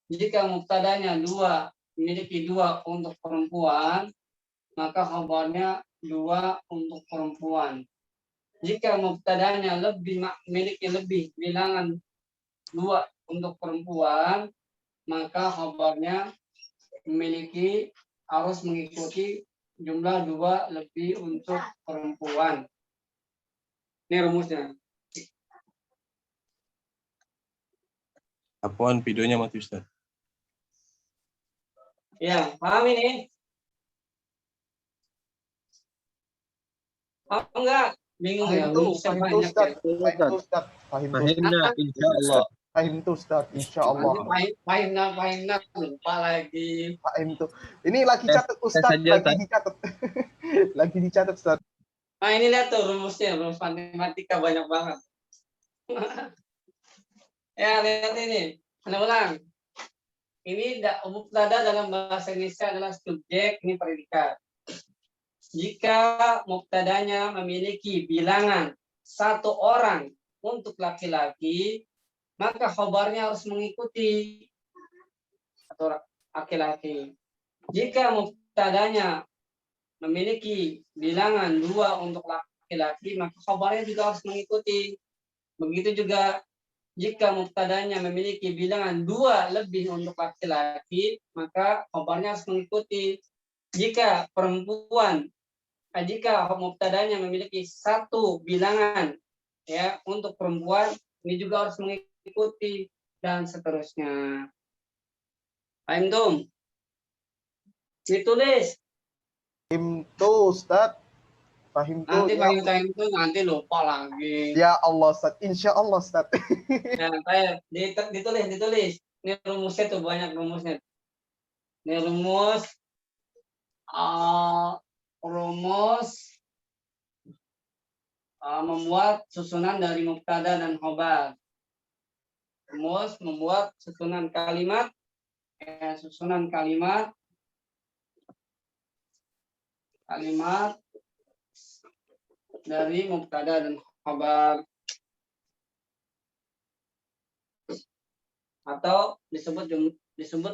Jika mubtadanya 2 memiliki 2 untuk perempuan, maka khabarnya 2 untuk perempuan. Jika mubtadanya memiliki lebih bilangan 2 untuk perempuan, maka khabarnya harus mengikuti jumlah 2 lebih untuk perempuan. Ini rumusnya. Apaan videonya mati Ustaz? Ya, paham ini? Paham enggak? Bingung ya, rumusnya banyak ya. Ustaz. Fahimna, insyaallah. Fahim tuh Ustaz, insyaallah. Fahimna, lupa lagi. Fahim tuh. Ini lagi catat Ustaz, lagi dicatat Ustaz. Nah, ini lihat tuh rumusnya, rumus matematika banyak banget. Ya, lihat ini. Anda ulang. Ini mubtada dalam bahasa Indonesia adalah subjek, ini predikat. Jika mubtadanya memiliki bilangan 1 orang untuk laki-laki, maka khabarnya harus mengikuti atau laki-laki. Jika mubtadanya memiliki bilangan 2 untuk laki-laki, maka khabarnya juga harus mengikuti. Begitu juga jika mubtadanya memiliki bilangan 2 lebih untuk laki-laki, maka khabarnya harus mengikuti. Jika mubtadanya memiliki 1 bilangan ya untuk perempuan, ini juga harus mengikuti dan seterusnya. Paham tuh? Ditulis. Fahim tuh Ustaz. Fahim tuh. Nanti lupa lagi. Ya Allah Ustaz, insyaallah Ustaz. Nah, ditulis. Ini rumusnya tuh banyak rumusnya. Ini rumus membuat susunan dari mubtada dan khabar. Rumus membuat susunan kalimat dari mubtada dan khabar, atau disebut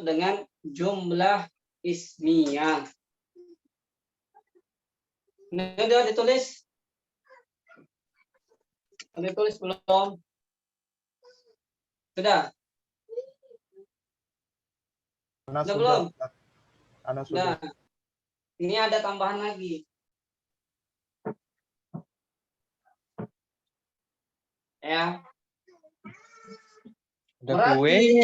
dengan jumlah ismiyah. Ini udah ditulis? Udah ditulis belum? Sudah? Sudah belum? Anak sudah. Nah, ini ada tambahan lagi. Ya. Udah kue.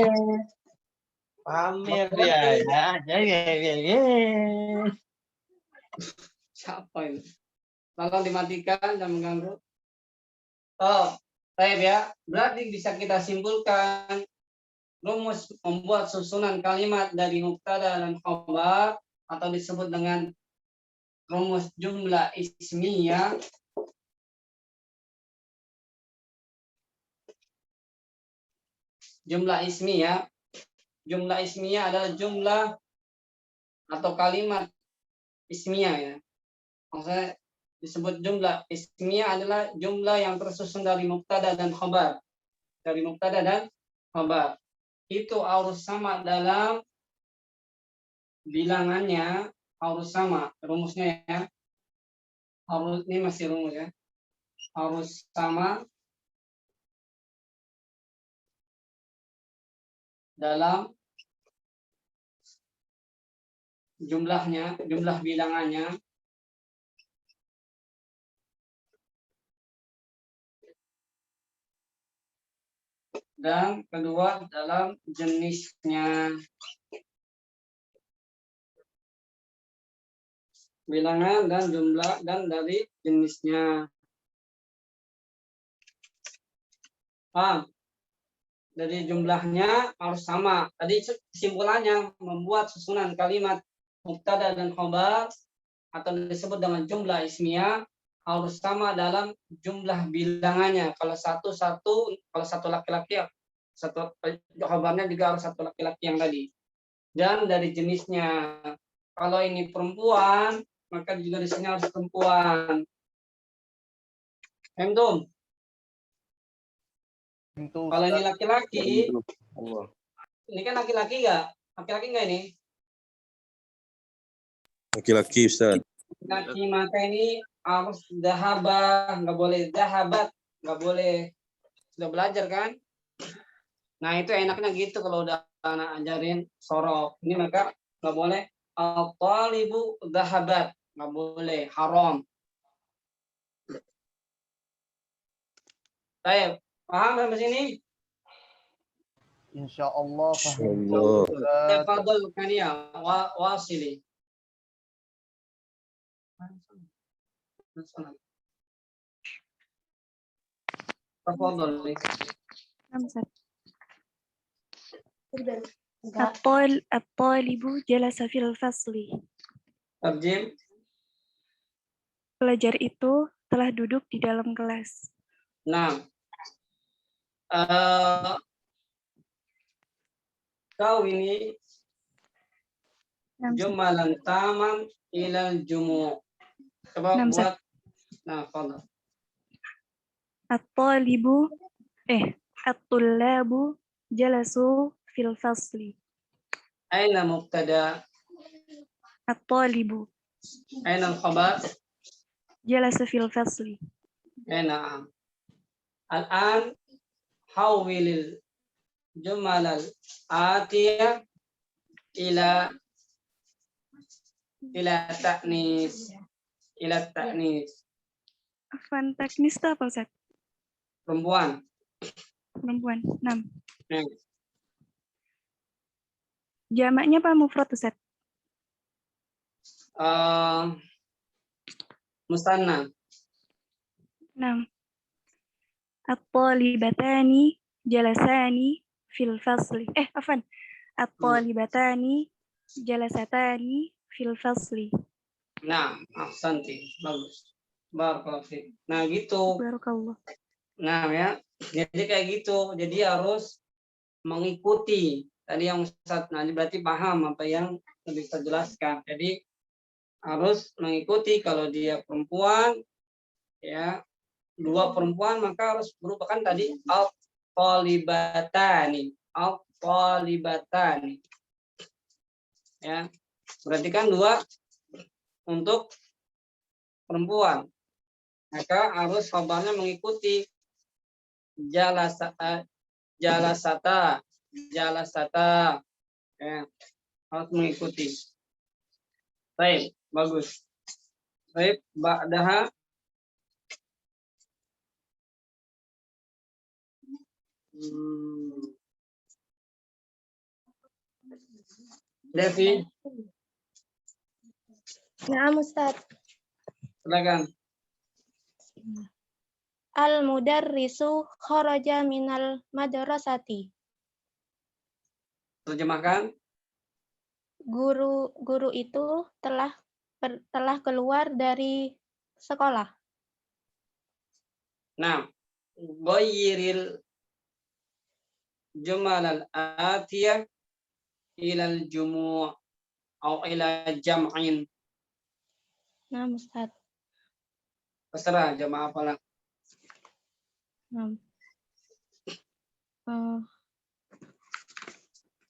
Pamer ya. Siapa ini? Tolong dimatikan dan mengganggu. Oh, baik ya. Berarti bisa kita simpulkan rumus membuat susunan kalimat dari mubtada dan khabar atau disebut dengan rumus jumlah ismiyah adalah jumlah atau kalimat ismiyah ya. Maksudnya disebut jumlah ismiyah adalah jumlah yang tersusun dari mubtada dan khabar. Itu harus sama dalam bilangannya, harus sama rumusnya ya. Ini masih rumus ya. Harus sama dalam jumlah bilangannya, dan kedua dalam jenisnya. Bilangan dan jumlah dan dari jenisnya. Paham? Dari jumlahnya harus sama. Tadi kesimpulannya membuat susunan kalimat mubtada dan khabar atau disebut dengan jumlah ismiyah harus sama dalam jumlah bilangannya. Kalau satu laki-laki, satu khabarnya juga harus satu laki-laki yang tadi. Dan dari jenisnya kalau ini perempuan, maka juga di sini harus perempuan. Paham? Tentu, Kalau ini Ustaz. laki-laki, Allah. ini kan laki-laki nggak? Laki-laki nggak ini? Laki-laki, Ustaz. Laki maka ini harus dahabah, nggak boleh dahabat, nggak boleh. Sudah belajar kan? Nah itu enaknya gitu kalau udah anak ajarin sorok. Ini maka nggak boleh al-talibu dahabat, nggak boleh, haram. Baik, paham sampai sini? Insya Allah. Insyaallah. Tafadhal kania wasili. Tafadhal. نعم أستاذ. الطالب جلس في الفصل. Tarjim. Pelajar itu telah duduk di dalam kelas. Nah, kau ini نعم أستاذ. jumalan taman ilal jumu. Coba Nah, buat. Nah, fadhal. الطلاب جلسوا في الفصل. Aina mubtada? الطالب Aina al-khabar? جلس في الفصل. نعم. الآن حول الجمل الآتية إلى تأنيث. إلى التأنيث. Afwan, teknis itu apa Ustaz? Perempuan. Perempuan. 6. Nah, Jamaknya apa mufrad Ustaz? musanna. 6. At-talibatani jalasani fil fasli. Afwan. At-talibatani jalasatani fil fasli. Nah, ahsanti. Bagus. Barakallahu fiik. Nah, gitu. Barakallah. Nah, ya. Jadi kayak gitu. Jadi harus mengikuti tadi yang Ustaz. Nah, berarti paham apa yang bisa jelaskan. Jadi harus mengikuti kalau dia perempuan, ya, 2 perempuan maka harus merupakan tadi al-talibatani. Al-talibatani. Ya. Berarti kan 2 untuk perempuan. Maka harus khabarnya mengikuti jalasata, ya, harus mengikuti. Baik, bagus. Baik, ba'daha Devi, Naam Ustaz. silakan. Al-mudarrisu kharaja minal madrasati. Terjemahkan. Guru itu telah keluar dari sekolah. Nah, ghayyiril jumal al-atiyah ilal jumu' atau ila jam'in. Nah, Ustaz. Terserah jamaah apalah.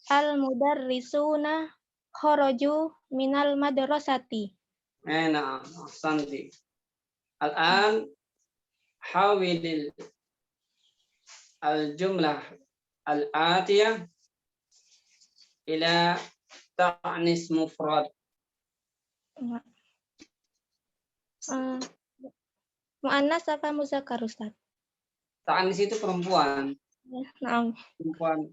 Al-mudarrisuna kharaju minal madrasati. Nah, ahsanti. Al-an hawilil al-jumlah al-atiyah ila ta'nis mufrad. Mu'annas apa muzakkar Ustaz? Ta'nis itu perempuan. Naam. Perempuan.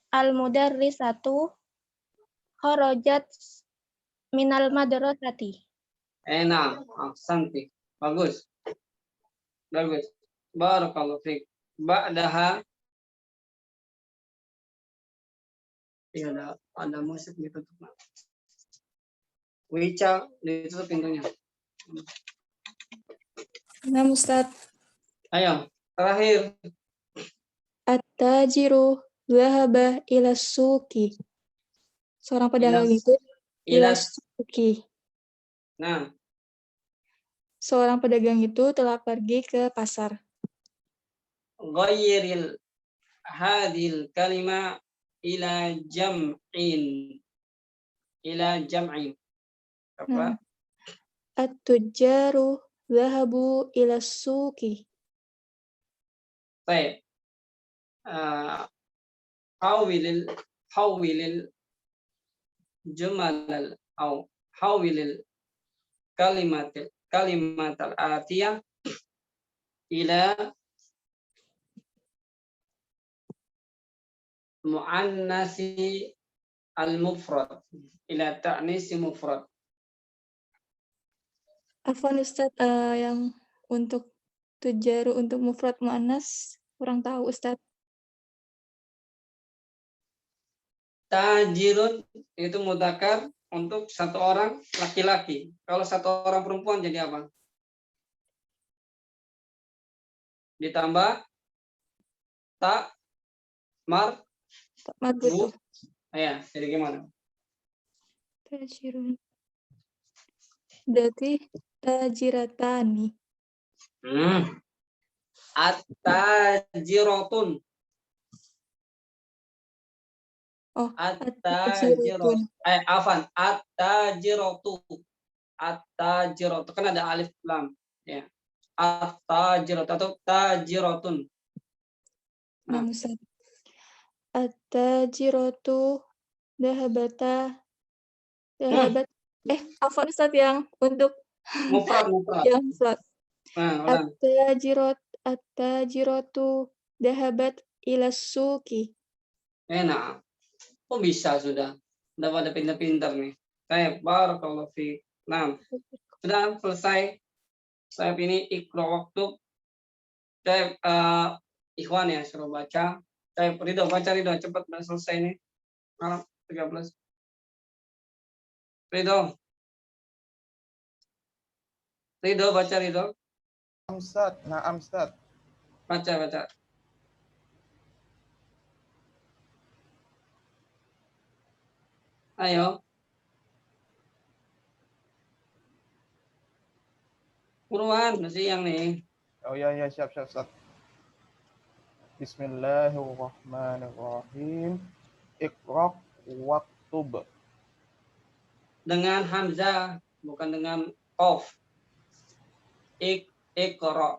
Al-mudarrisatu kharajat minal madrasati. Nah, ahsanti. Bagus. Bagus. Barakallahu fiik. Ba'daha ya ada musik ditutup. Wica ditutup pintunya. Nah, Ustaz. Ayo, terakhir. At-tajiru dhahaba ila suki. Seorang pedagang itu ila Ilas. suki. Nah, Seorang pedagang itu telah pergi ke pasar. ghayyiril hadil kalima ila jam'in. Ila jam'in. Apa? At-tujjaru dhahabu ila suki. Baik. Hawilil jumal au hawilil kalimat al-atiyah ila muannasi al-mufrad, ila ta'nisi mufrad. Afwan Ustadz, yang untuk tujaru untuk mufrad muannas kurang tahu Ustadz. Tajirun itu mudzakkar untuk satu orang laki-laki. Kalau satu orang perempuan jadi apa? Ditambah tak mar Marbutu. ya, jadi gimana? Tajirun. Berarti tajiratani. At-tajiratun. Oh, At-tajirat. Afan. At-tajiratu. At-tajiratu. Kan ada alif lam. Ya. At-tajiratu atau tajiratun. Nah, Ustaz. At-tajiratu dahabat. Afwan Ustaz yang untuk Mufrad. yang Ustaz. Nah, At-tajiratu dahabat ila suki. enak. Kok bisa sudah? Udah pada pintar-pintar nih. Baik, barakallahu fiik. Nah, sudah selesai. Saya ini ikra waktu. Saya ikhwan ya suruh baca. Saya Ridho baca Ridho cepat udah selesai nih. Malam 13. Ridho baca Ridho. Ustaz, na'am Ustaz. Baca. Ayo. Buruan, masih yang nih. Oh ya, siap Ustaz. Bismillahirrahmanirrahim. Iqra waktub. Dengan hamzah, bukan dengan qaf. Iqra.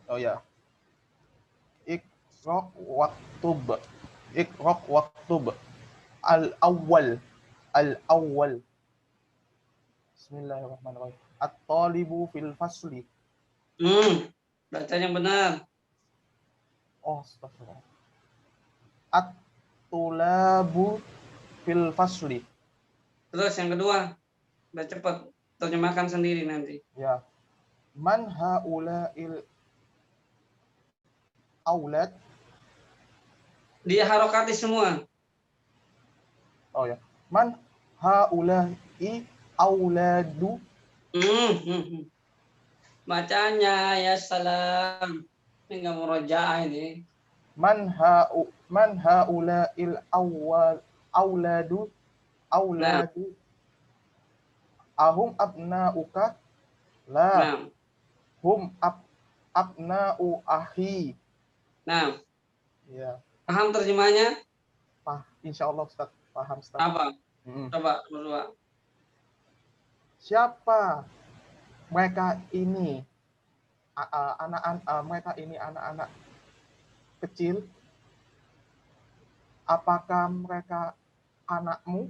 Oh ya. Iqra waktub. Al-awwal. Bismillahirrahmanirrahim. At-talibu fil fasli. Baca yang benar. Oh, astagfirullah. At-tulabu fil fasli. Terus yang kedua, udah cepat terjemahkan sendiri nanti. Ya. Man haula'il aulad. Dia harokati semua. Oh ya. Man haula'i auladu. Bacanya ya salam. Ini nggak mau rojaah ini. Man haula'il auladu. Ahum abna'uka. La. Hum abna'u ahi. Nah, ya. paham terjemahnya? Insya Allah Ustaz. Paham Ustaz. Apa? Coba berdua. Siapa mereka ini? Mereka ini anak-anak kecil. Apakah mereka anakmu?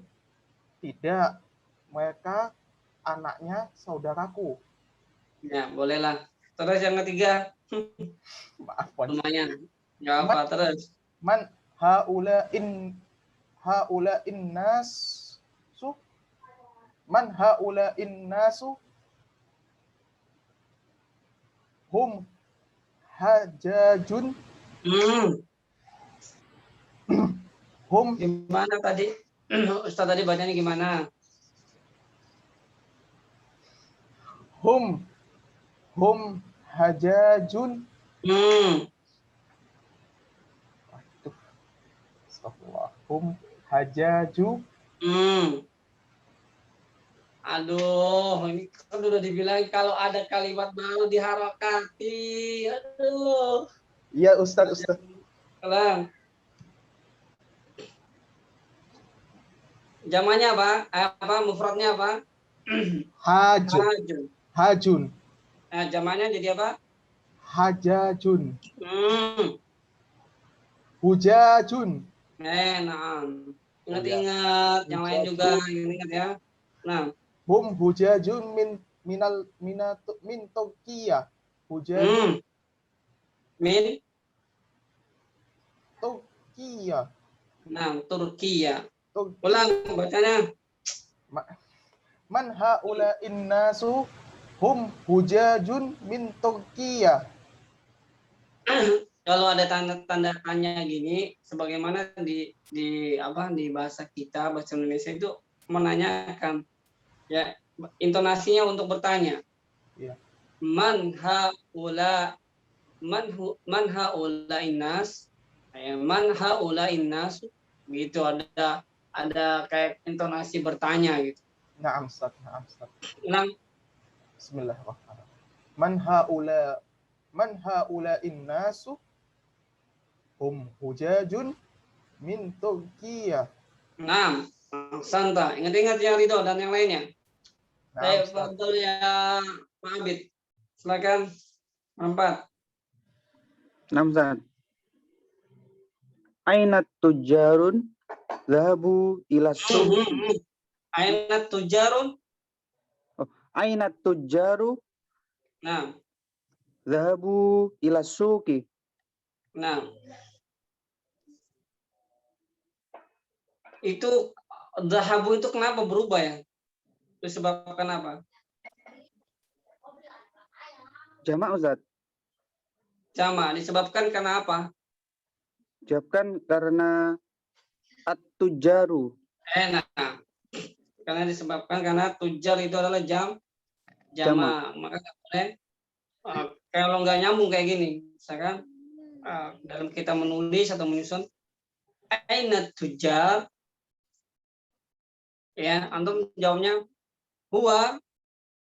Tidak. Mereka anaknya saudaraku. Ya, bolehlah. Terus yang ketiga. Maaf, lumayan. Nggak apa, terus. Man haula'in nasu. Man haula'in nasu. Hum hajajun. Hum. Gimana tadi? Ustaz tadi bacanya gimana? hum hajajun. Astagfirullah. Hum hajaju. Aduh, ini kan udah dibilang kalau ada kalimat baru diharokati. Aduh. Iya Ustaz. Kelang. Jamannya apa? Mufradnya apa? Hajun. Nah, jamannya jadi apa? Hajajun. Hujajun. Nah. Ingat-ingat, yang lain juga ingat ya. Nah, hum hujajun min Turkiya. Hujajun min Turkiya. Nah, Turkiya. Ulang bacanya. Man haula innasu hum hujajun min Turkiya. Kalau ada tanda tanya gini, sebagaimana di bahasa kita, bahasa Indonesia itu menanyakan, ya, intonasinya untuk bertanya. Ya. Man haula innas, man haula innas, gitu, ada kayak intonasi bertanya gitu. Naam Ustaz. Ulang. Bismillahirrahmanirrahim. Man haula innasu hum hujajun min Turkiya. Nah, Santa, ingat-ingat yang Ridho dan yang lainnya. Saya fadhil ya Pak Abid. Silakan. 4. Namzat. Aina tujarun zahabu ila suqi. Aina tujarun. Aina tujaru. Nah. Zahabu ila suqi. Nah. Itu zahabu itu kenapa berubah ya? Disebabkan apa? Jamak Ustaz. Jamak disebabkan karena apa? Disebabkan karena at-tujaru. Nah. Karena disebabkan karena tujar itu adalah jamak. Maka boleh kalau nggak nyambung kayak gini, misalkan dalam kita menulis atau menyusun aina tujar, ya, antum jawabnya huwa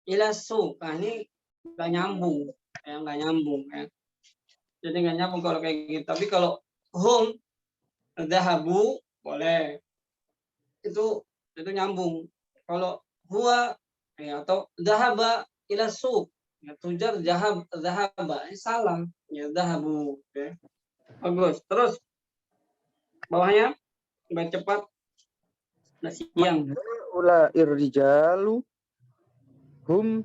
ila suq. Nah, ini nggak nyambung, ya. Jadi nggak nyambung kalau kayak gitu. Tapi kalau hum dhahabu boleh, itu nyambung. Kalau huwa, ya, atau dhahaba ila suq, ya, tujar dhahaba, salah, ya, dhahabu, ya. Bagus. Terus bawahnya baca cepat. Nah, siang. Ula irrijalu hum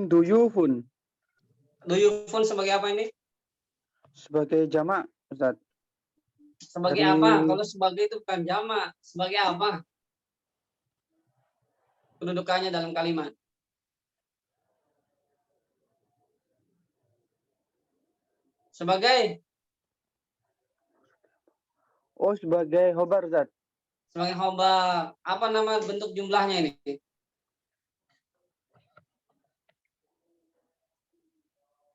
duyufun. Duyufun sebagai apa ini? Sebagai jamak, Ustaz. Sebagai apa? Kalau sebagai itu bukan jamak. Sebagai apa? Kedudukannya dalam kalimat. Sebagai? Oh, sebagai khobar, Ustaz. Sebagai khobar. Apa nama bentuk jumlahnya ini?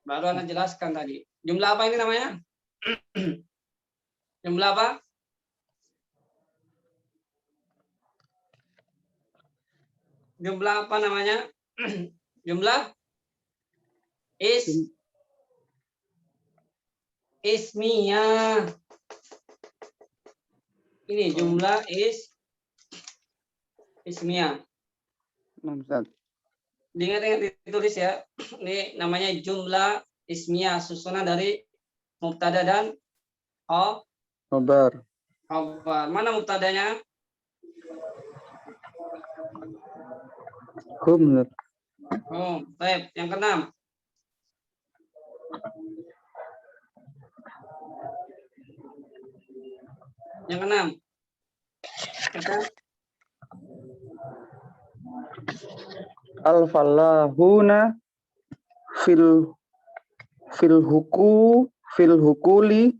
Baru Anda jelaskan tadi. Jumlah apa ini namanya? Jumlah apa? Jumlah apa namanya? Jumlah ismiyah. Ini jumlah ismiyah. Ustaz. Diingat-ingat ditulis ya. Ini namanya jumlah ismiyah, susunan dari mubtada dan khobar. Mana mubtadanya? Hum. Baik. Yang keenam. Yang keenam. Al-falahuna fil hukuli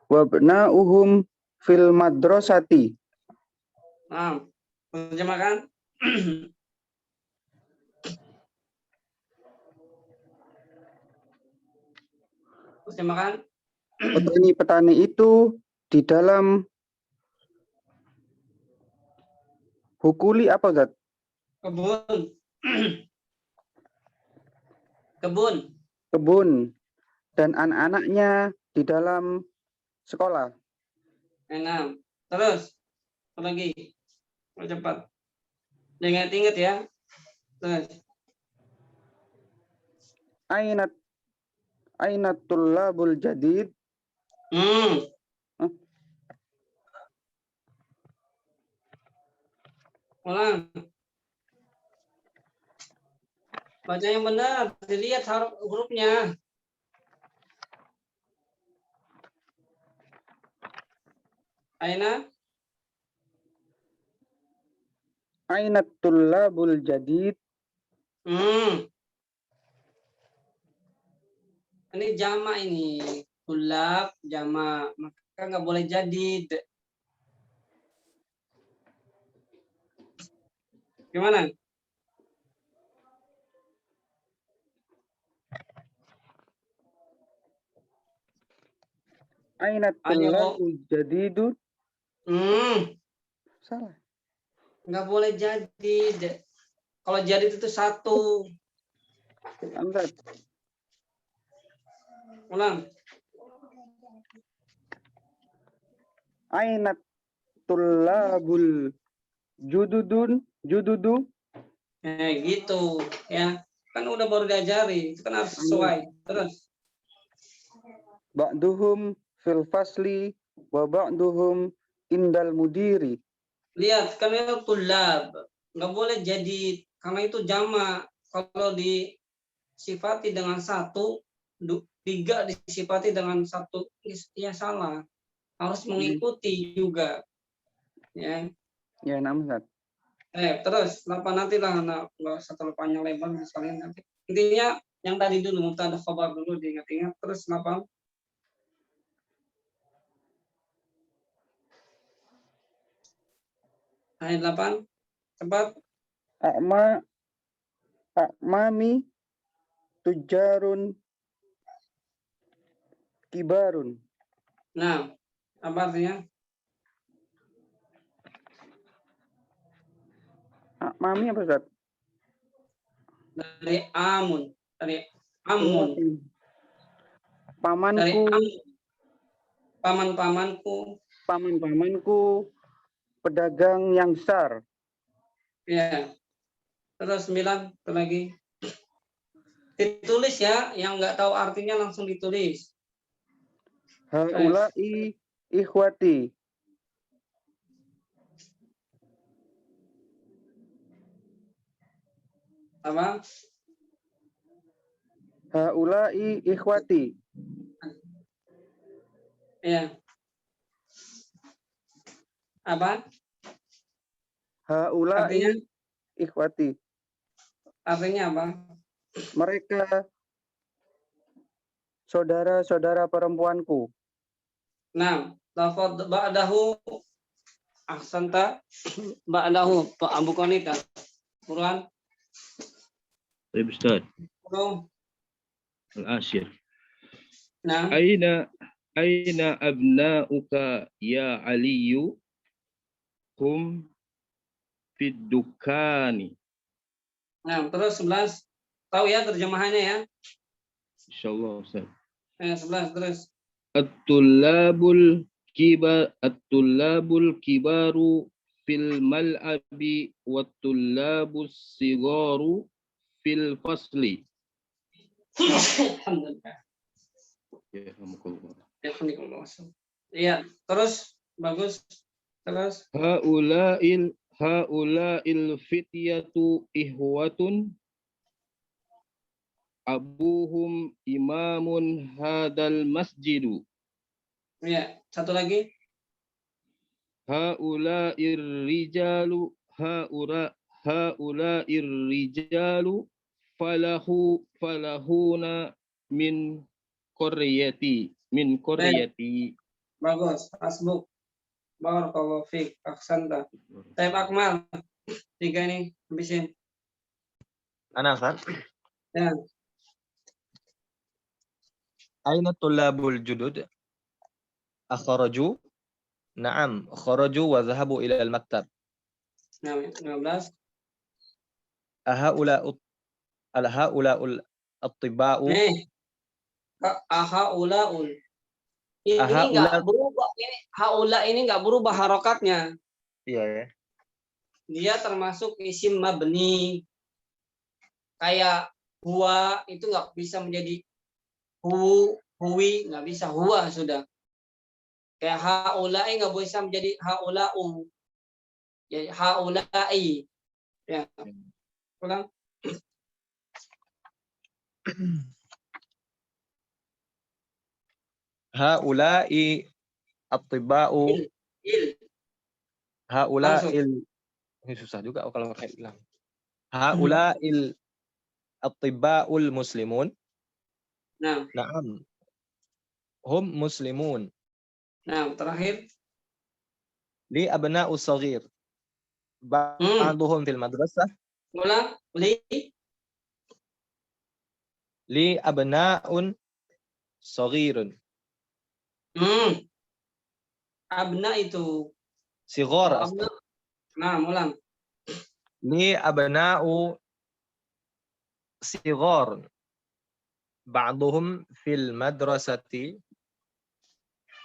wabna'uhum fil madrasati. Nah, terjemahkan. Terjemahkan. Petani-petani itu di dalam hukuli apa, Ustaz? Kebun. Kebun. Kebun. Dan anak-anaknya di dalam sekolah. Enak. Terus. Apa lagi? Cepat. Ingat-ingat ya. Terus. Ainat tullabul jadid. Ulang. Baca yang benar. Dilihat hurufnya. Ainat tullabul jadid. Ini jama ini. Tulab, jama. Maka nggak boleh jadid. Gimana? Ainat tullabul jadidun. Salah. Nggak boleh jadid. Kalau jadid itu satu. Ustaz. Ulang. Ainat tullabul jududu. Gitu ya. Kan udah baru diajari. Itu kan harus sesuai. Terus. Ba'duhum fil fasli wa ba'duhum indal mudiri. Lihat, kan itu tulab. Nggak boleh jadi, karena itu jama. Kalau disifati dengan satu, tiga disifati dengan satu, ya salah. Harus mengikuti juga. Ya. Ya, Ustaz. Terus, nanti lah, nggak usah terlalu panjang lebar, misalnya nanti. Intinya, yang tadi dulu, mubtada khabar dulu, diingat-ingat. Terus, kenapa? Ayat 8, cepat. A'mami tujarun kibarun. Nah, apa artinya? A'mami apa, Ustaz? Dari amun. Dari amun. Pamanku. Dari amun. Paman-pamanku. Paman-pamanku. Pedagang yang besar. Ya. Terus 9, itu lagi. Ditulis ya, yang nggak tahu artinya langsung ditulis. Haula'i ikhwati. Apa? Haula'i ikhwati. Ya. Apa? Haula'i ikhwati. Artinya apa? Mereka saudara-saudara perempuanku. Nah, lafadz ba'dahu ahsanta ba'dahu Abu Qanita. Quran. Baik, Ustaz. Al-Asyir. Nah. Aina abna'uka ya Aliyu hum fid dukani. Nah, terus 11. Tahu ya terjemahannya ya? Insyaallah, Ustaz. 11 terus. At-tullabul kibaru fil mal'abi wat-tullabus sigaru fil fasli. Alhamdulillah. Iya, terus bagus. Terus Haula'il fityatu ihwatun abuhum imamun hadal masjidu. Iya, satu lagi. Haula'ir rijalu falahuna min qaryati. Bagus, hasbuk. Barakallahu fiik, ahsanta. Taib Akmal. 3 nih, habisin. Ana, Ustaz. Ya. Aina tullabul judud? Akharaju? Na'am, kharaju wa dhahabu ila al-maktab. Nah, 15. Ahaula'ul at-tibba'u? Ahaulaul. Ini Ahaula. enggak berubah. Ini haula ini enggak berubah harokatnya. Iya ya. Dia termasuk isim mabni. Kayak huwa itu nggak bisa menjadi huwi, nggak bisa huwa sudah. Kayak haulai nggak bisa menjadi haulau. Ya haulai. Ya. Ulang. Haula'i at-tibba'u. Haula'il. Ini susah juga kalau pakai ilang. Haula'il at-tibba'ul muslimun. Nah. Na'am. Hum muslimun. Nah, terakhir. Li abna'u saghir. Ba'duhum fil madrasah. Ulang. Li abna'un saghirun. Abna itu Sighar. Nah, ulang. Li abna'u sighar. Ba'duhum fil madrasati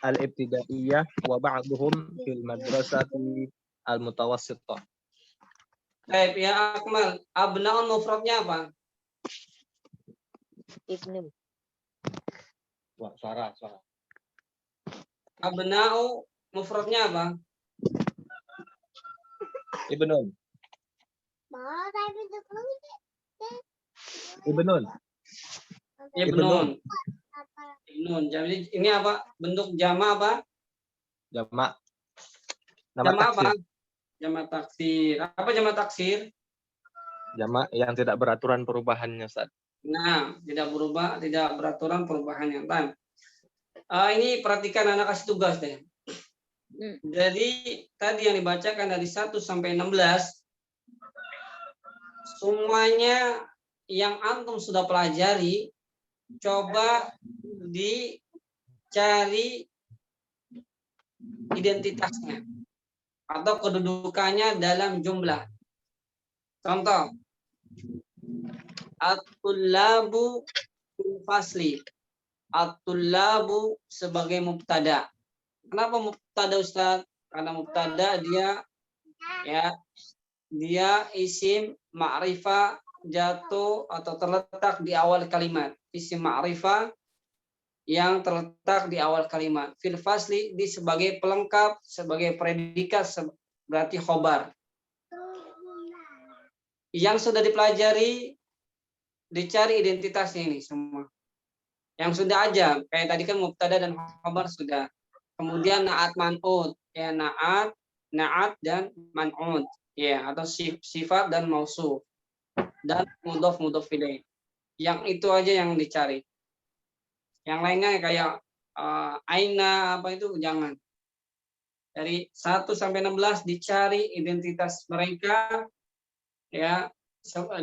al-ibtidaiyah wa ba'duhum fil madrasati al-mutawassithah. Baik, ya Akmal. Abnaun mufradnya apa? Ibnu. Wah, suara. Abna'u mufradnya apa? Ibnun. Ibnun. Ibnun. Jadi ini apa? Bentuk jama apa? Jama. Jama apa? Jama taksir. Apa jama taksir? Jama yang tidak beraturan perubahannya, Ustaz. Nah, tidak berubah, tidak beraturan perubahannya. Ini perhatikan, anak kasih tugas deh. Jadi tadi yang dibacakan dari 1 sampai 16 semuanya yang antum sudah pelajari, coba dicari identitasnya atau kedudukannya dalam jumlah. Contoh, at-tullabu fil fasli. At-tullabu sebagai mubtada. Kenapa mubtada, Ustaz? Karena mubtada dia isim ma'rifah jatuh atau terletak di awal kalimat. Isim ma'rifah yang terletak di awal kalimat. Fil fasli di sebagai pelengkap, sebagai predikat, berarti khobar. Yang sudah dipelajari, dicari identitasnya ini semua. Yang sudah aja, kayak tadi kan mubtada dan khobar sudah. Kemudian na'at man'ud, ya na'at dan man'ud, ya atau sifat dan mausuf dan mudhof ilaih. Yang itu aja yang dicari. Yang lainnya kayak aina apa itu jangan. Dari 1 sampai 16 dicari identitas mereka, ya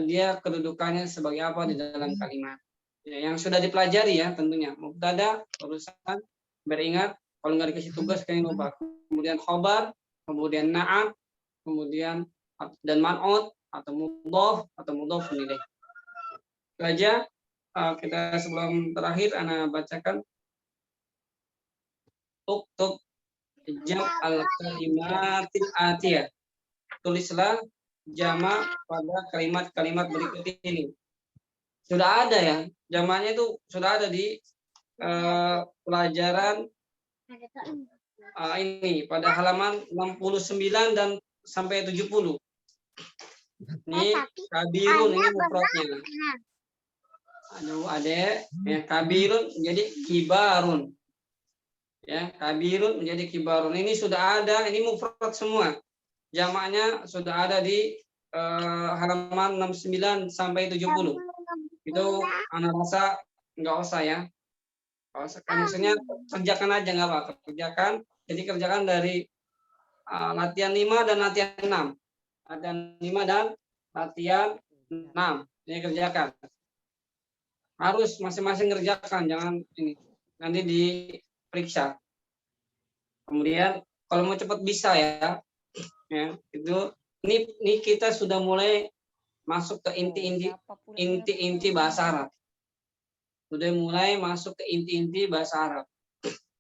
dia kedudukannya sebagai apa di dalam kalimat. Ya, yang sudah dipelajari ya tentunya. Mubtada, urusan, beringat. Kalau nggak dikasih tugas kalian lupa. Kemudian khobar, kemudian na'at, kemudian dan man'ud atau mudhof ilaih. Itu aja. Kita sebelum terakhir ana bacakan uktub jam' al-kalimatil atiyah. Tulislah jama' pada kalimat-kalimat berikut ini. Sudah ada ya, jamaknya itu sudah ada di pelajaran ini pada halaman 69 dan sampai 70. Ini kabirun, ini mufradnya. Aduh, adek, ya kabirun menjadi kibarun. Ya, kabirun menjadi kibarun. Ini sudah ada, ini mufrad semua. Jamaknya sudah ada di halaman 69 sampai 70. Itu anak rasa nggak usah ya. Maksudnya kerjakan aja nggak apa, kerjakan. Jadi kerjakan dari latihan 5 dan latihan 6. Latihan 5 dan latihan 6. Ini kerjakan. harus masing-masing ngerjakan, jangan ini nanti diperiksa. Kemudian kalau mau cepat bisa ya itu ini kita sudah mulai masuk ke inti-inti bahasa Arab. Sudah mulai masuk ke inti-inti bahasa Arab.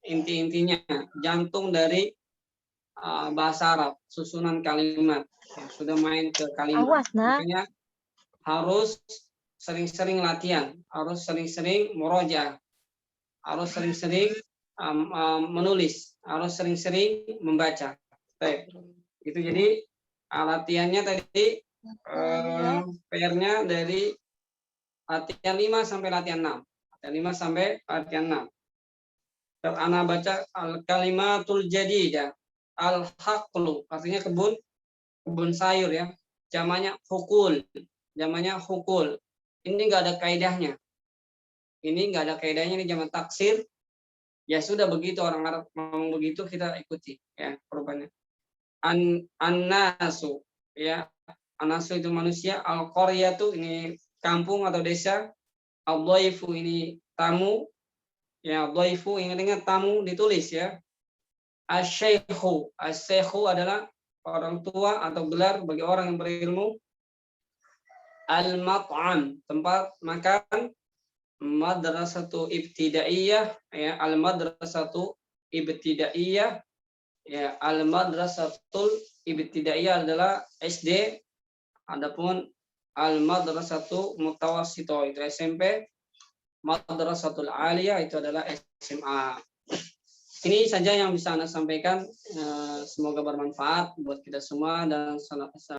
Inti-intinya, jantung dari bahasa Arab, susunan kalimat. Ya, sudah main ke kalimat. Awas, nak. Makanya harus sering-sering latihan, harus sering-sering murojaah, harus sering-sering menulis, harus sering-sering membaca. Baik. Itu jadi latihannya tadi PR-nya dari latihan 5 sampai latihan 6. Latihan 5 sampai latihan 6. Ana baca al-kalimatul jadidah, al-haqlu, artinya kebun sayur ya. Jamannya hukul. Ini enggak ada kaidahnya. Ini jamak taksir. Ya sudah begitu orang Arab ngomong begitu kita ikuti ya perubahannya. An-nasu ya. An-nasu itu manusia, al-qaryatu ini kampung atau desa, al-dhaifu ini tamu. Ya, dhaifu ingat-ingat tamu ditulis ya. Asy-syaikhu adalah orang tua atau gelar bagi orang yang berilmu. Al-mat'am, tempat makan. Madrasatu ibtidaiyah ya, al-madrasatu ibtidaiyah ya, al-madrasatul ibtidaiyah adalah SD, adapun al-madrasatu mutawassithah itu SMP, madrasatul aliyah itu adalah SMA. Ini saja yang bisa Anda sampaikan, semoga bermanfaat buat kita semua dan